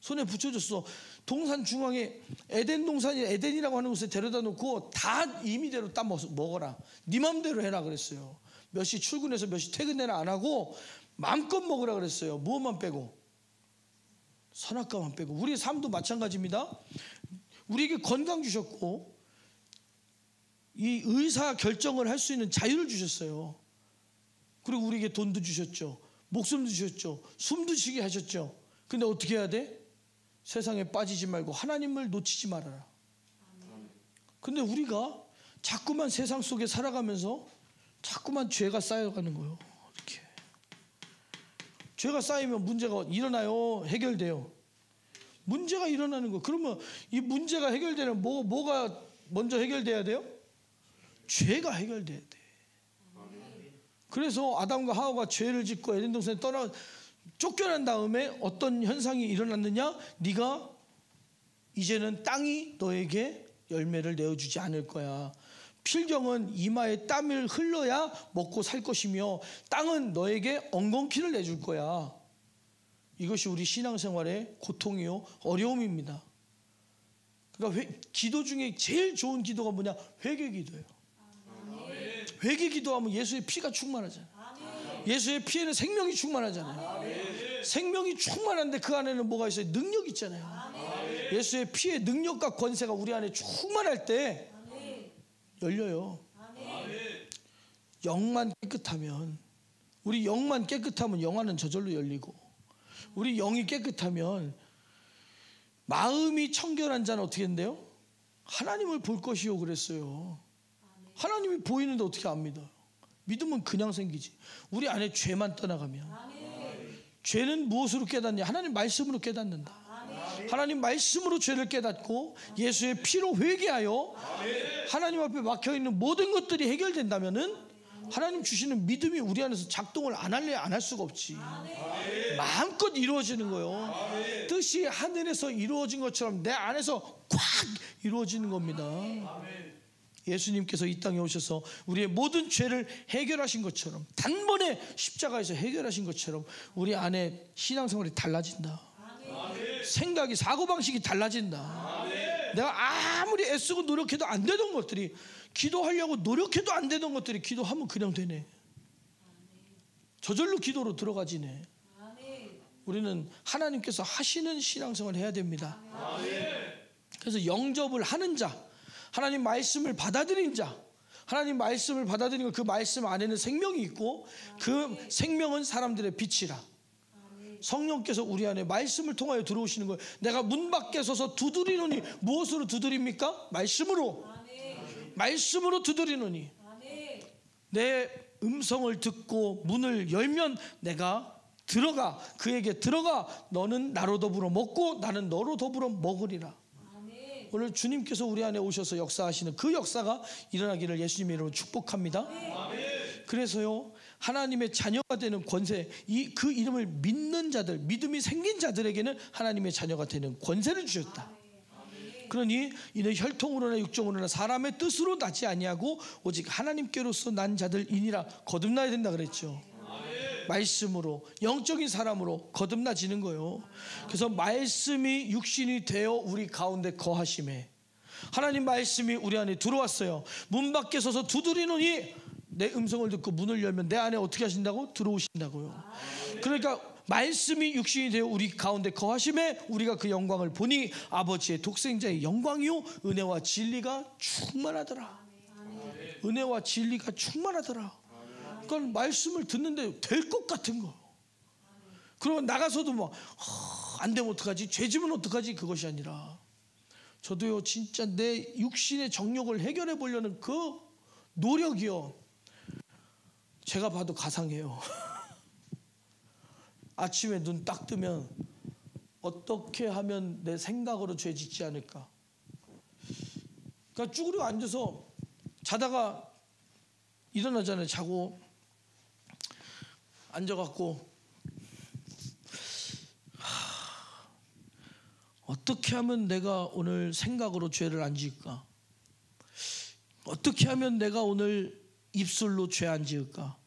손에 붙여줬어. 동산 중앙에 에덴 동산이, 에덴이라고 하는 곳에 데려다 놓고 다 임의대로 따 먹어라. 네 맘대로 해라 그랬어요. 몇 시 출근해서 몇 시 퇴근해라 안 하고 마음껏 먹으라 그랬어요. 무엇만 빼고? 선악과만 빼고. 우리의 삶도 마찬가지입니다. 우리에게 건강 주셨고 이 의사 결정을 할 수 있는 자유를 주셨어요. 그리고 우리에게 돈도 주셨죠. 목숨도 주셨죠. 숨도 쉬게 하셨죠. 근데 어떻게 해야 돼? 세상에 빠지지 말고 하나님을 놓치지 말아라. 근데 우리가 자꾸만 세상 속에 살아가면서 자꾸만 죄가 쌓여가는 거예요. 이렇게 죄가 쌓이면 문제가 일어나요? 해결돼요? 문제가 일어나는 거예요. 그러면 이 문제가 해결되는 뭐가 먼저 해결돼야 돼요? 죄가 해결돼야 돼. 그래서 아담과 하와가 죄를 짓고 에덴 동산에 쫓겨난 다음에 어떤 현상이 일어났느냐? 네가 이제는 땅이 너에게 열매를 내어주지 않을 거야. 필경은 이마에 땀을 흘러야 먹고 살 것이며 땅은 너에게 엉겅퀴를 내줄 거야. 이것이 우리 신앙생활의 고통이요 어려움입니다. 그러니까 기도 중에 제일 좋은 기도가 뭐냐? 회개 기도예요. 회개 기도하면 예수의 피가 충만하잖아요. 예수의 피에는 생명이 충만하잖아요. 생명이 충만한데 그 안에는 뭐가 있어요? 능력이 있잖아요. 예수의 피의 능력과 권세가 우리 안에 충만할 때 열려요. 영만 깨끗하면, 우리 영만 깨끗하면 영안은 저절로 열리고, 우리 영이 깨끗하면 마음이 청결한 자는 어떻게 된대요? 하나님을 볼 것이요 그랬어요. 하나님이 보이는데 어떻게 안 믿어요? 믿으면 그냥 생기지. 우리 안에 죄만 떠나가면, 죄는 무엇으로 깨닫냐? 하나님 말씀으로 깨닫는다. 하나님 말씀으로 죄를 깨닫고 예수의 피로 회개하여 하나님 앞에 막혀있는 모든 것들이 해결된다면은 하나님 주시는 믿음이 우리 안에서 작동을 안 할래 안 할 수가 없지. 마음껏 이루어지는 거예요. 뜻이 하늘에서 이루어진 것처럼 내 안에서 꽉 이루어지는 겁니다. 예수님께서 이 땅에 오셔서 우리의 모든 죄를 해결하신 것처럼, 단번에 십자가에서 해결하신 것처럼 우리 안에 신앙생활이 달라진다. 생각이, 사고방식이 달라진다. 내가 아무리 애쓰고 노력해도 안 되던 것들이, 기도하려고 노력해도 안 되던 것들이 기도하면 그냥 되네. 저절로 기도로 들어가지네. 우리는 하나님께서 하시는 신앙생활을 해야 됩니다. 그래서 영접을 하는 자, 하나님 말씀을 받아들인 자, 하나님 말씀을 받아들이고 그 말씀 안에는 생명이 있고 그 생명은 사람들의 빛이라. 성령께서 우리 안에 말씀을 통하여 들어오시는 거예요. 내가 문 밖에 서서 두드리노니 무엇으로 두드립니까? 말씀으로. 말씀으로 두드리노니. 내 음성을 듣고 문을 열면 내가 들어가, 그에게 들어가 너는 나로 더불어 먹고 나는 너로 더불어 먹으리라. 오늘 주님께서 우리 안에 오셔서 역사하시는 그 역사가 일어나기를 예수님의 이름으로 축복합니다. 그래서요, 하나님의 자녀가 되는 권세, 그 이름을 믿는 자들, 믿음이 생긴 자들에게는 하나님의 자녀가 되는 권세를 주셨다. 그러니 이는 혈통으로나 육정으로나 사람의 뜻으로 나지 아니하고 오직 하나님께로서 난 자들이니라. 거듭나야 된다 그랬죠. 말씀으로, 영적인 사람으로 거듭나지는 거예요. 그래서 말씀이 육신이 되어 우리 가운데 거하심에, 하나님 말씀이 우리 안에 들어왔어요. 문 밖에 서서 두드리노니 내 음성을 듣고 문을 열면 내 안에 어떻게 하신다고? 들어오신다고요. 그러니까 말씀이 육신이 되어 우리 가운데 거하심에 우리가 그 영광을 보니 아버지의 독생자의 영광이요 은혜와 진리가 충만하더라. 은혜와 진리가 충만하더라. 그건 말씀을 듣는데 될 것 같은 거. 그러면 나가서도 막 안 되면 어떡하지? 죄지면 어떡하지? 그것이 아니라 저도요, 진짜 내 육신의 정욕을 해결해 보려는 그 노력이요, 제가 봐도 가상해요. 아침에 눈 딱 뜨면 어떻게 하면 내 생각으로 죄 짓지 않을까. 그러니까 쭈그리고 앉아서 자다가 일어나잖아요. 자고 앉아갖고 어떻게 하면 내가 오늘 생각으로 죄를 안 지을까? 어떻게 하면 내가 오늘 입술로 죄 안 지을까?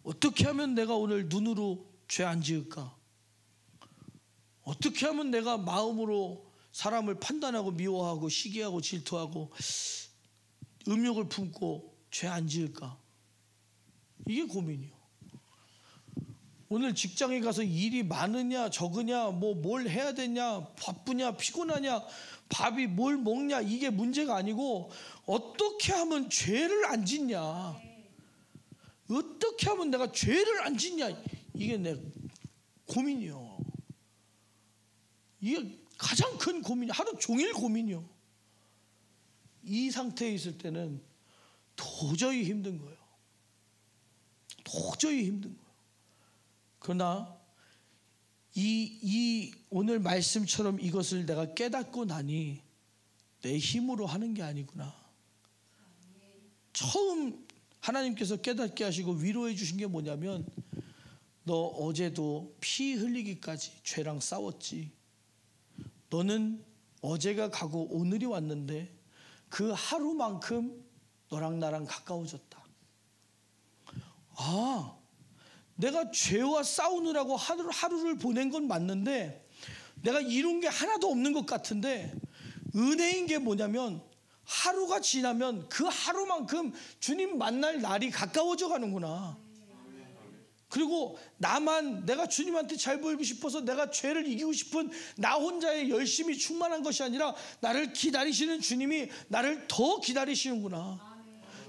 어떻게 하면 내가 오늘 눈으로 죄 안 지을까? 어떻게 하면 내가 마음으로 사람을 판단하고 미워하고 시기하고 질투하고 음욕을 품고 죄 안 지을까? 이게 고민이요. 오늘 직장에 가서 일이 많으냐 적으냐, 뭐 뭘 해야 되냐, 바쁘냐 피곤하냐, 밥이 뭘 먹냐, 이게 문제가 아니고 어떻게 하면 죄를 안 짓냐, 어떻게 하면 내가 죄를 안 짓냐, 이게 내 고민이요. 이게 가장 큰 고민이, 하루 종일 고민이요. 이 상태에 있을 때는 도저히 힘든 거예요. 도저히 힘든 거예요. 그러나 이 오늘 말씀처럼 이것을 내가 깨닫고 나니 내 힘으로 하는 게 아니구나. 처음 하나님께서 깨닫게 하시고 위로해 주신 게 뭐냐면, 너 어제도 피 흘리기까지 죄랑 싸웠지. 너는 어제가 가고 오늘이 왔는데 그 하루만큼 너랑 나랑 가까워졌다. 아, 내가 죄와 싸우느라고 하루를 보낸 건 맞는데 내가 이룬 게 하나도 없는 것 같은데 은혜인 게 뭐냐면 하루가 지나면 그 하루만큼 주님 만날 날이 가까워져 가는구나. 그리고 나만 내가 주님한테 잘 보이고 싶어서 내가 죄를 이기고 싶은 나 혼자의 열심이 충만한 것이 아니라 나를 기다리시는 주님이 나를 더 기다리시는구나.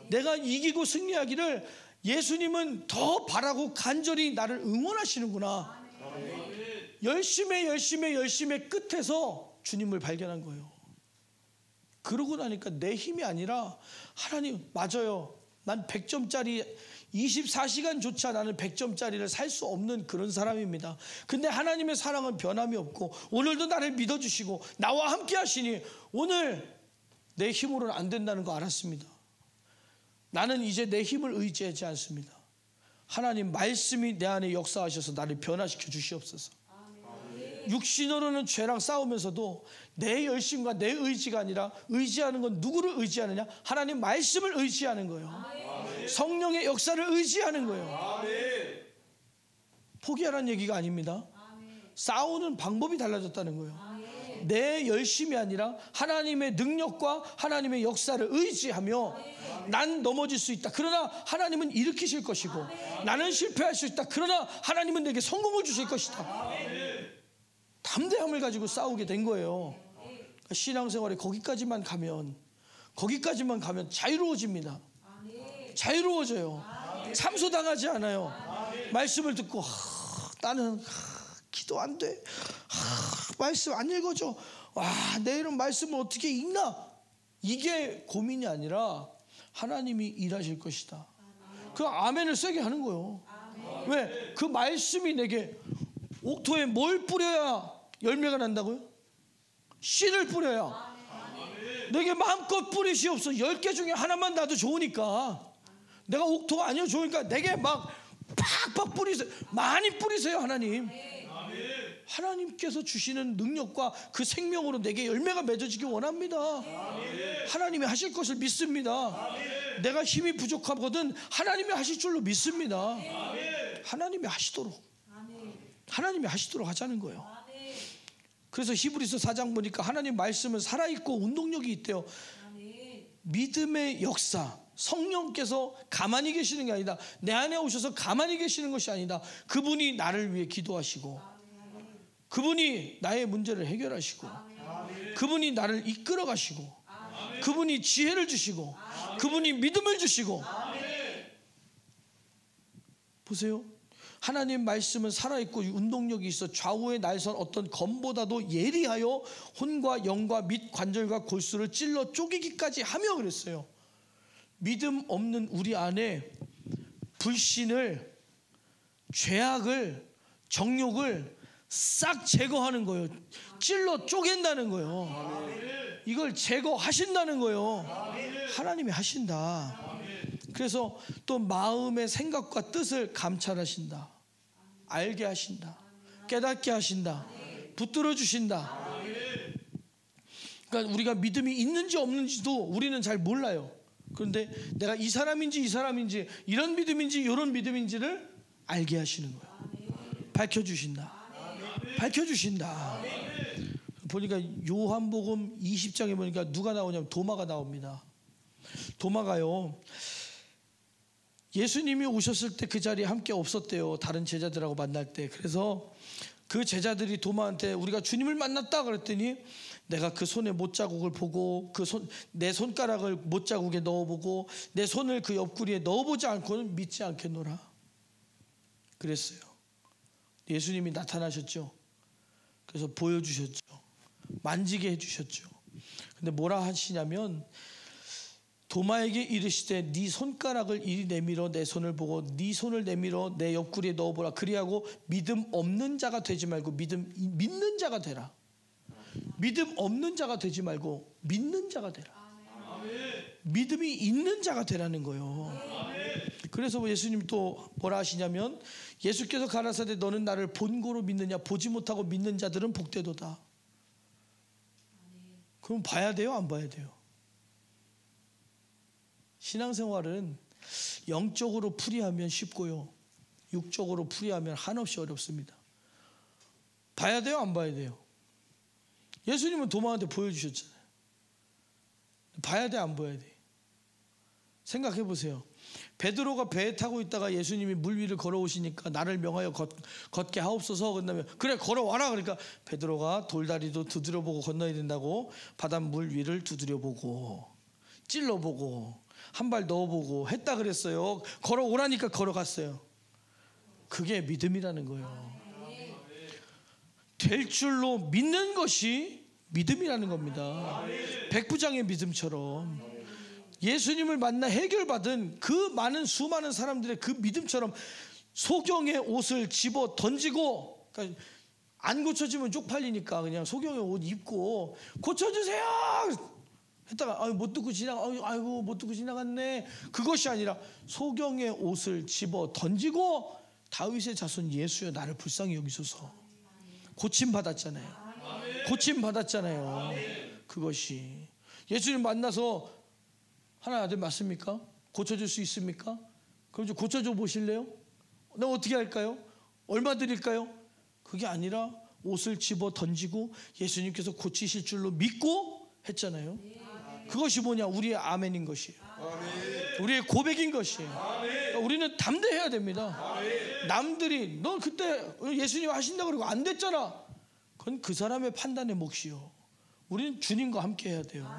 내가 이기고 승리하기를 예수님은 더 바라고 간절히 나를 응원하시는구나. 열심의 끝에서 주님을 발견한 거예요. 그러고 나니까 내 힘이 아니라 하나님, 맞아요. 난 100점짜리 24시간조차 나는 100점짜리를 살 수 없는 그런 사람입니다. 근데 하나님의 사랑은 변함이 없고 오늘도 나를 믿어주시고 나와 함께 하시니 오늘 내 힘으로는 안 된다는 거 알았습니다. 나는 이제 내 힘을 의지하지 않습니다. 하나님 말씀이 내 안에 역사하셔서 나를 변화시켜 주시옵소서. 육신으로는 죄랑 싸우면서도 내 열심과 내 의지가 아니라 의지하는 건 누구를 의지하느냐? 하나님 말씀을 의지하는 거예요. 성령의 역사를 의지하는 거예요. 포기하라는 얘기가 아닙니다. 싸우는 방법이 달라졌다는 거예요. 내 열심이 아니라 하나님의 능력과 하나님의 역사를 의지하며 난 넘어질 수 있다. 그러나 하나님은 일으키실 것이고 나는 실패할 수 있다. 그러나 하나님은 내게 성공을 주실 것이다. 담대함을 가지고 싸우게 된 거예요. 신앙생활에 거기까지만 가면 자유로워집니다. 자유로워져요. 참소당하지 않아요. 말씀을 듣고 나는 기도 안 돼. 말씀 안 읽어줘. 내일은 말씀을 어떻게 읽나? 이게 고민이 아니라 하나님이 일하실 것이다. 그 아멘을 세게 하는 거예요. 왜? 그 말씀이 내게 옥토에 뭘 뿌려야 열매가 난다고요? 씨를 뿌려야. 내게 마음껏 뿌리시옵소서. 10개 중에 하나만 나도 좋으니까. 내가 옥토가 아니요 좋으니까 내게 막 팍팍 뿌리세요. 많이 뿌리세요. 하나님. 하나님께서 주시는 능력과 그 생명으로 내게 열매가 맺어지기 원합니다. 하나님이 하실 것을 믿습니다. 내가 힘이 부족하거든 하나님이 하실 줄로 믿습니다. 하나님이 하시도록 하자는 거예요. 그래서 히브리서 4장 보니까 하나님 말씀은 살아있고 운동력이 있대요. 믿음의 역사, 성령께서 가만히 계시는 게 아니다. 내 안에 오셔서 가만히 계시는 것이 아니다. 그분이 나를 위해 기도하시고 그분이 나의 문제를 해결하시고 그분이 나를 이끌어 가시고 그분이 지혜를 주시고 그분이 믿음을 주시고. 보세요. 하나님 말씀은 살아있고 운동력이 있어 좌우의 날선 어떤 검보다도 예리하여 혼과 영과 및 관절과 골수를 찔러 쪼개기까지 하며 그랬어요. 믿음 없는 우리 안에 불신을, 죄악을, 정욕을 싹 제거하는 거예요. 찔러 쪼갠다는 거예요. 이걸 제거하신다는 거예요. 하나님이 하신다. 그래서 또 마음의 생각과 뜻을 감찰하신다. 알게 하신다. 깨닫게 하신다. 붙들어 주신다. 그러니까 우리가 믿음이 있는지 없는지도 우리는 잘 몰라요. 그런데 내가 이 사람인지 이런 믿음인지 이런 믿음인지를 알게 하시는 거예요. 밝혀주신다. 보니까 요한복음 20장에 보니까 누가 나오냐면 도마가 나옵니다. 도마가요, 예수님이 오셨을 때 그 자리에 함께 없었대요. 다른 제자들하고 만날 때. 그래서 그 제자들이 도마한테 우리가 주님을 만났다 그랬더니 내가 그 손에 못자국을 보고 내 손가락을 못자국에 넣어보고 내 손을 그 옆구리에 넣어보지 않고는 믿지 않겠노라 그랬어요. 예수님이 나타나셨죠. 그래서 보여주셨죠. 만지게 해주셨죠. 근데 뭐라 하시냐면 도마에게 이르시되 네 손가락을 이리 내밀어 내 손을 보고 네 손을 내밀어 내 옆구리에 넣어보라. 그리하고 믿음 없는 자가 되지 말고 믿는 자가 되라. 믿음 없는 자가 되지 말고 믿는 자가 되라. 믿음이 있는 자가 되라는 거예요. 그래서 예수님이 또 뭐라 하시냐면 예수께서 가라사대 너는 나를 본고로 믿느냐 보지 못하고 믿는 자들은 복되도다. 그럼 봐야 돼요 안 봐야 돼요? 신앙생활은 영적으로 풀이하면 쉽고요 육적으로 풀이하면 한없이 어렵습니다. 봐야 돼요 안 봐야 돼요? 예수님은 도마한테 보여주셨잖아요. 봐야 돼, 안 봐야 돼? 생각해 보세요. 베드로가 배에 타고 있다가 예수님이 물 위를 걸어오시니까 나를 명하여 걷게 하옵소서. 그다음에 그래 걸어와라. 그러니까 베드로가 돌다리도 두드려보고 건너야 된다고 바닷물 위를 두드려보고 찔러보고 한 발 넣어보고 했다 그랬어요. 걸어오라니까 걸어갔어요. 그게 믿음이라는 거예요. 될 줄로 믿는 것이 믿음이라는 겁니다. 백부장의 믿음처럼 예수님을 만나 해결받은 그 많은 수많은 사람들의 그 믿음처럼 소경의 옷을 집어 던지고, 그러니까 안 고쳐지면 쪽팔리니까 그냥 소경의 옷 입고 고쳐주세요 했다가 못 듣고 아이고 못 듣고 지나갔네. 그것이 아니라 소경의 옷을 집어 던지고 다윗의 자손 예수여 나를 불쌍히 여기소서. 고침 받았잖아요. 고침 받았잖아요. 그것이 예수님 만나서 하나님 아들 맞습니까? 고쳐줄 수 있습니까? 그럼 좀 고쳐줘 보실래요? 내가 어떻게 할까요? 얼마 드릴까요? 그게 아니라 옷을 집어 던지고 예수님께서 고치실 줄로 믿고 했잖아요. 그것이 뭐냐? 우리의 아멘인 것이에요. 우리의 고백인 것이에요. 그러니까 우리는 담대해야 됩니다. 남들이 너 그때 예수님 하신다고 그러고 안 됐잖아. 그건 그 사람의 판단의 몫이요. 우리는 주님과 함께 해야 돼요.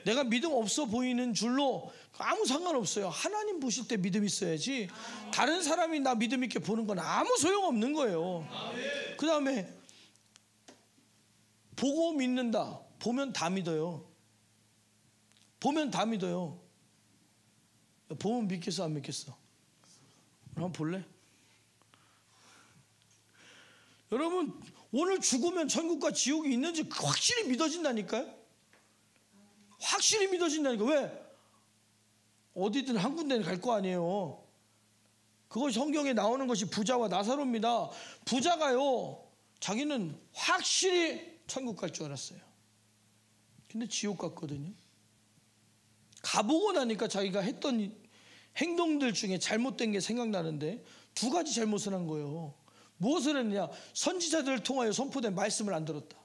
내가 믿음 없어 보이는 줄로 아무 상관없어요. 하나님 보실 때 믿음 있어야지. 다른 사람이 나 믿음 있게 보는 건 아무 소용없는 거예요. 그 다음에 보고 믿는다. 보면 다 믿어요. 보면 다 믿어요. 보면 믿겠어 안 믿겠어? 한번 볼래? 여러분 오늘 죽으면 천국과 지옥이 있는지 확실히 믿어진다니까요. 확실히 믿어진다니까. 왜? 어디든 한 군데는 갈 거 아니에요. 그것이 성경에 나오는 것이 부자와 나사로입니다. 부자가요 자기는 확실히 천국 갈 줄 알았어요. 근데 지옥 갔거든요. 가보고 나니까 자기가 했던 행동들 중에 잘못된 게 생각나는데 두 가지 잘못을 한 거예요. 무엇을 했느냐? 선지자들을 통하여 선포된 말씀을 안 들었다.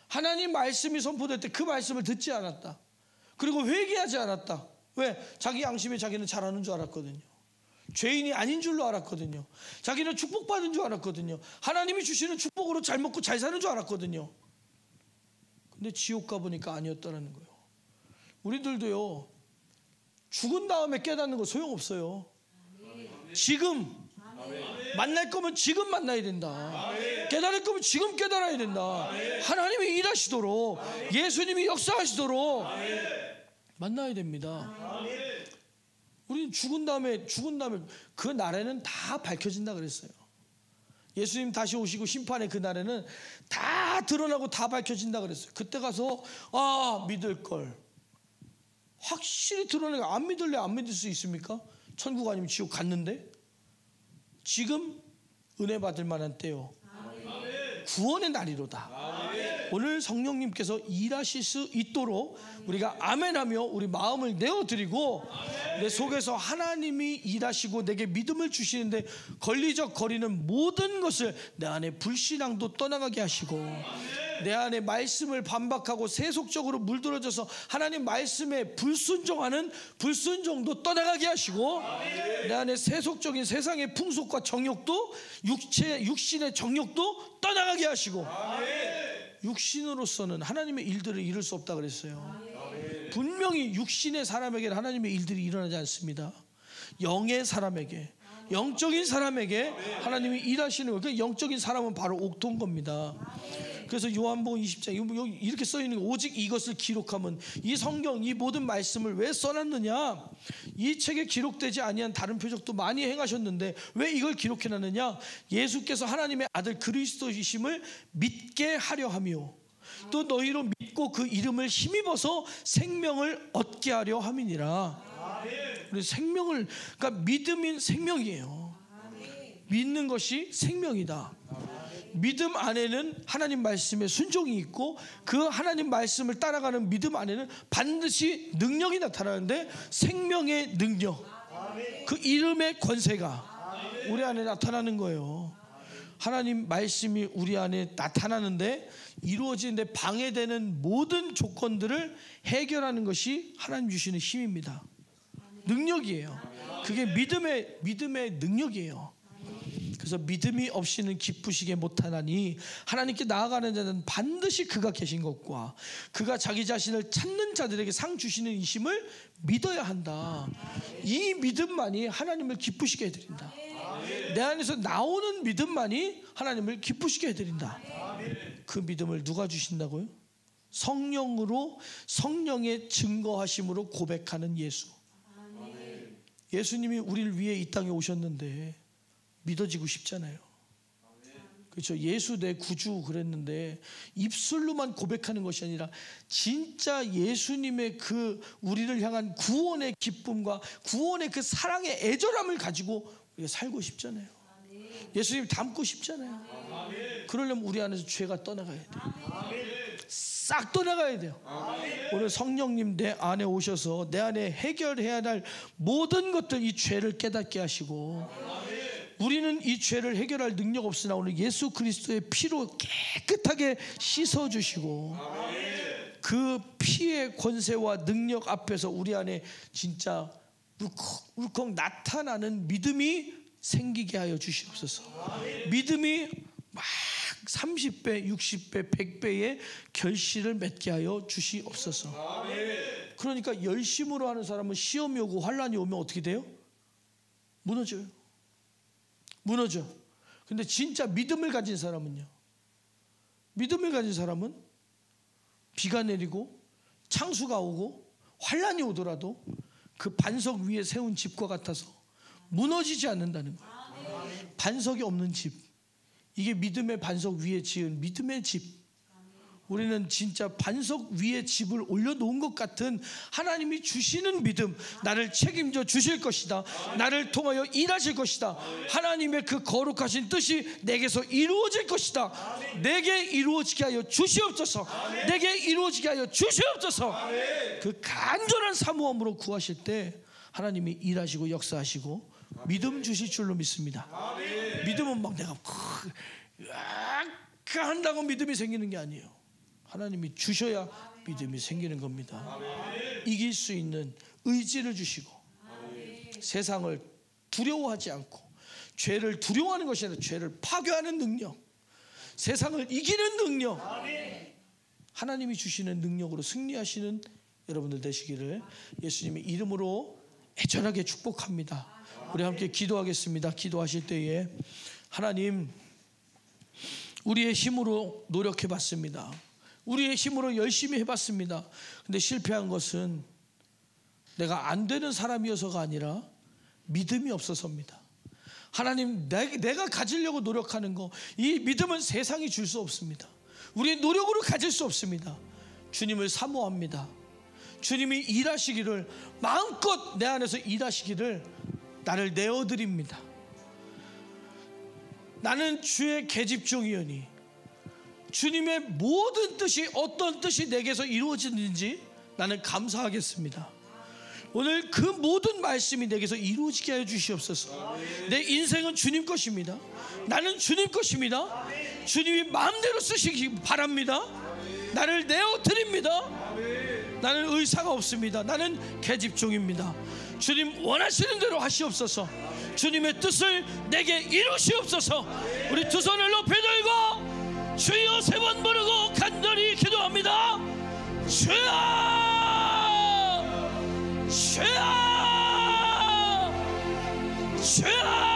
하나님 말씀이 선포될 때 그 말씀을 듣지 않았다. 그리고 회개하지 않았다. 왜? 자기 양심에 자기는 잘하는 줄 알았거든요. 죄인이 아닌 줄로 알았거든요. 자기는 축복받은 줄 알았거든요. 하나님이 주시는 축복으로 잘 먹고 잘 사는 줄 알았거든요. 근데 지옥 가보니까 아니었다는 거예요. 우리들도요 죽은 다음에 깨닫는 거 소용없어요. 지금 만날 거면 지금 만나야 된다. 깨달을 거면 지금 깨달아야 된다. 하나님이 일하시도록 예수님이 역사하시도록 만나야 됩니다. 우리는 죽은 다음에 그 날에는 다 밝혀진다 그랬어요. 예수님 다시 오시고 심판의 그 날에는 다 드러나고 다 밝혀진다 그랬어요. 그때 가서 믿을 걸. 확실히 드러내가 안 믿을래? 안 믿을 수 있습니까? 천국 아니면 지옥 갔는데. 지금 은혜 받을 만한 때요. 구원의 날이로다. 오늘 성령님께서 일하실 수 있도록 우리가 아멘하며 우리 마음을 내어드리고 내 속에서 하나님이 일하시고 내게 믿음을 주시는데 걸리적거리는 모든 것을 내 안에 불신앙도 떠나가게 하시고 내 안에 말씀을 반박하고 세속적으로 물들어져서 하나님 말씀에 불순종하는 불순종도 떠나가게 하시고 내 안에 세속적인 세상의 풍속과 정욕도 육신의 정욕도 떠나가게 하시고 육신으로서는 하나님의 일들을 이룰 수 없다 그랬어요. 분명히 육신의 사람에게는 하나님의 일들이 일어나지 않습니다. 영의 사람에게 영적인 사람에게 하나님이 일하시는 거예요. 그 영적인 사람은 바로 옥토인 겁니다. 그래서 요한복음 20장 여기 이렇게 써 있는 거 오직 이것을 기록하면 이 성경 이 모든 말씀을 왜 써놨느냐? 이 책에 기록되지 아니한 다른 표적도 많이 행하셨는데 왜 이걸 기록해놨느냐? 예수께서 하나님의 아들 그리스도이심을 믿게 하려 하며 또 너희로 믿고 그 이름을 힘입어서 생명을 얻게 하려 함이니라. 우리 생명을 그러니까 믿음인 생명이에요. 믿는 것이 생명이다. 믿음 안에는 하나님 말씀에 순종이 있고 그 하나님 말씀을 따라가는 믿음 안에는 반드시 능력이 나타나는데 생명의 능력 그 이름의 권세가 우리 안에 나타나는 거예요. 하나님 말씀이 우리 안에 나타나는데 이루어지는데 방해되는 모든 조건들을 해결하는 것이 하나님 주시는 힘입니다. 능력이에요. 그게 믿음의 능력이에요. 그래서 믿음이 없이는 기쁘시게 못하나니 하나님께 나아가는 자는 반드시 그가 계신 것과 그가 자기 자신을 찾는 자들에게 상 주시는 이심을 믿어야 한다. 이 믿음만이 하나님을 기쁘시게 해드린다. 내 안에서 나오는 믿음만이 하나님을 기쁘시게 해드린다. 그 믿음을 누가 주신다고요? 성령으로, 성령의 증거하심으로 고백하는 예수. 예수님이 우리를 위해 이 땅에 오셨는데 믿어지고 싶잖아요. 그렇죠? 예수 내 구주 그랬는데 입술로만 고백하는 것이 아니라 진짜 예수님의 그 우리를 향한 구원의 기쁨과 구원의 그 사랑의 애절함을 가지고 우리가 살고 싶잖아요. 예수님 닮고 싶잖아요. 그러려면 우리 안에서 죄가 떠나가야 돼요. 싹 떠나가야 돼요. 오늘 성령님 내 안에 오셔서 내 안에 해결해야 할 모든 것들, 이 죄를 깨닫게 하시고, 우리는 이 죄를 해결할 능력 없으나 오늘 예수 그리스도의 피로 깨끗하게 씻어주시고, 그 피의 권세와 능력 앞에서 우리 안에 진짜 울컥울컥 나타나는 믿음이 생기게 하여 주시옵소서. 믿음이 막 30배, 60배, 100배의 결실을 맺게 하여 주시옵소서. 그러니까 열심으로 하는 사람은 시험이 오고 환란이 오면 어떻게 돼요? 무너져요. 무너져. 근데 진짜 믿음을 가진 사람은요, 믿음을 가진 사람은 비가 내리고 창수가 오고 환란이 오더라도 그 반석 위에 세운 집과 같아서 무너지지 않는다는 거예요. 반석이 없는 집, 이게 믿음의 반석 위에 지은 믿음의 집. 우리는 진짜 반석 위에 집을 올려놓은 것 같은 하나님이 주시는 믿음, 나를 책임져 주실 것이다, 나를 통하여 일하실 것이다, 하나님의 그 거룩하신 뜻이 내게서 이루어질 것이다, 내게 이루어지게 하여 주시옵소서, 내게 이루어지게 하여 주시옵소서. 그 간절한 사모함으로 구하실 때 하나님이 일하시고 역사하시고 믿음 주실 줄로 믿습니다. 믿음은 막 내가 한다고 믿음이 생기는 게 아니에요. 하나님이 주셔야 믿음이 생기는 겁니다. 이길 수 있는 의지를 주시고, 세상을 두려워하지 않고, 죄를 두려워하는 것이 아니라 죄를 파괴하는 능력, 세상을 이기는 능력, 하나님이 주시는 능력으로 승리하시는 여러분들 되시기를 예수님의 이름으로 애절하게 축복합니다. 우리 함께 기도하겠습니다. 기도하실 때에 하나님, 우리의 힘으로 노력해봤습니다. 우리의 힘으로 열심히 해봤습니다. 근데 실패한 것은 내가 안 되는 사람이어서가 아니라 믿음이 없어서입니다. 하나님, 내가 가지려고 노력하는 거, 이 믿음은 세상이 줄 수 없습니다. 우리의 노력으로 가질 수 없습니다. 주님을 사모합니다. 주님이 일하시기를, 마음껏 내 안에서 일하시기를 나를 내어드립니다. 나는 주의 계집종이오니 주님의 모든 뜻이, 어떤 뜻이 내게서 이루어지는지 나는 감사하겠습니다. 오늘 그 모든 말씀이 내게서 이루어지게 하여 주시옵소서. 내 인생은 주님 것입니다. 나는 주님 것입니다. 주님이 마음대로 쓰시기 바랍니다. 나를 내어드립니다. 나는 의사가 없습니다. 나는 계집종입니다. 주님 원하시는 대로 하시옵소서. 주님의 뜻을 내게 이루시옵소서. 우리 두 손을 높이 들고 주여 3번 부르고 간절히 기도합니다. 주여, 주여, 주여.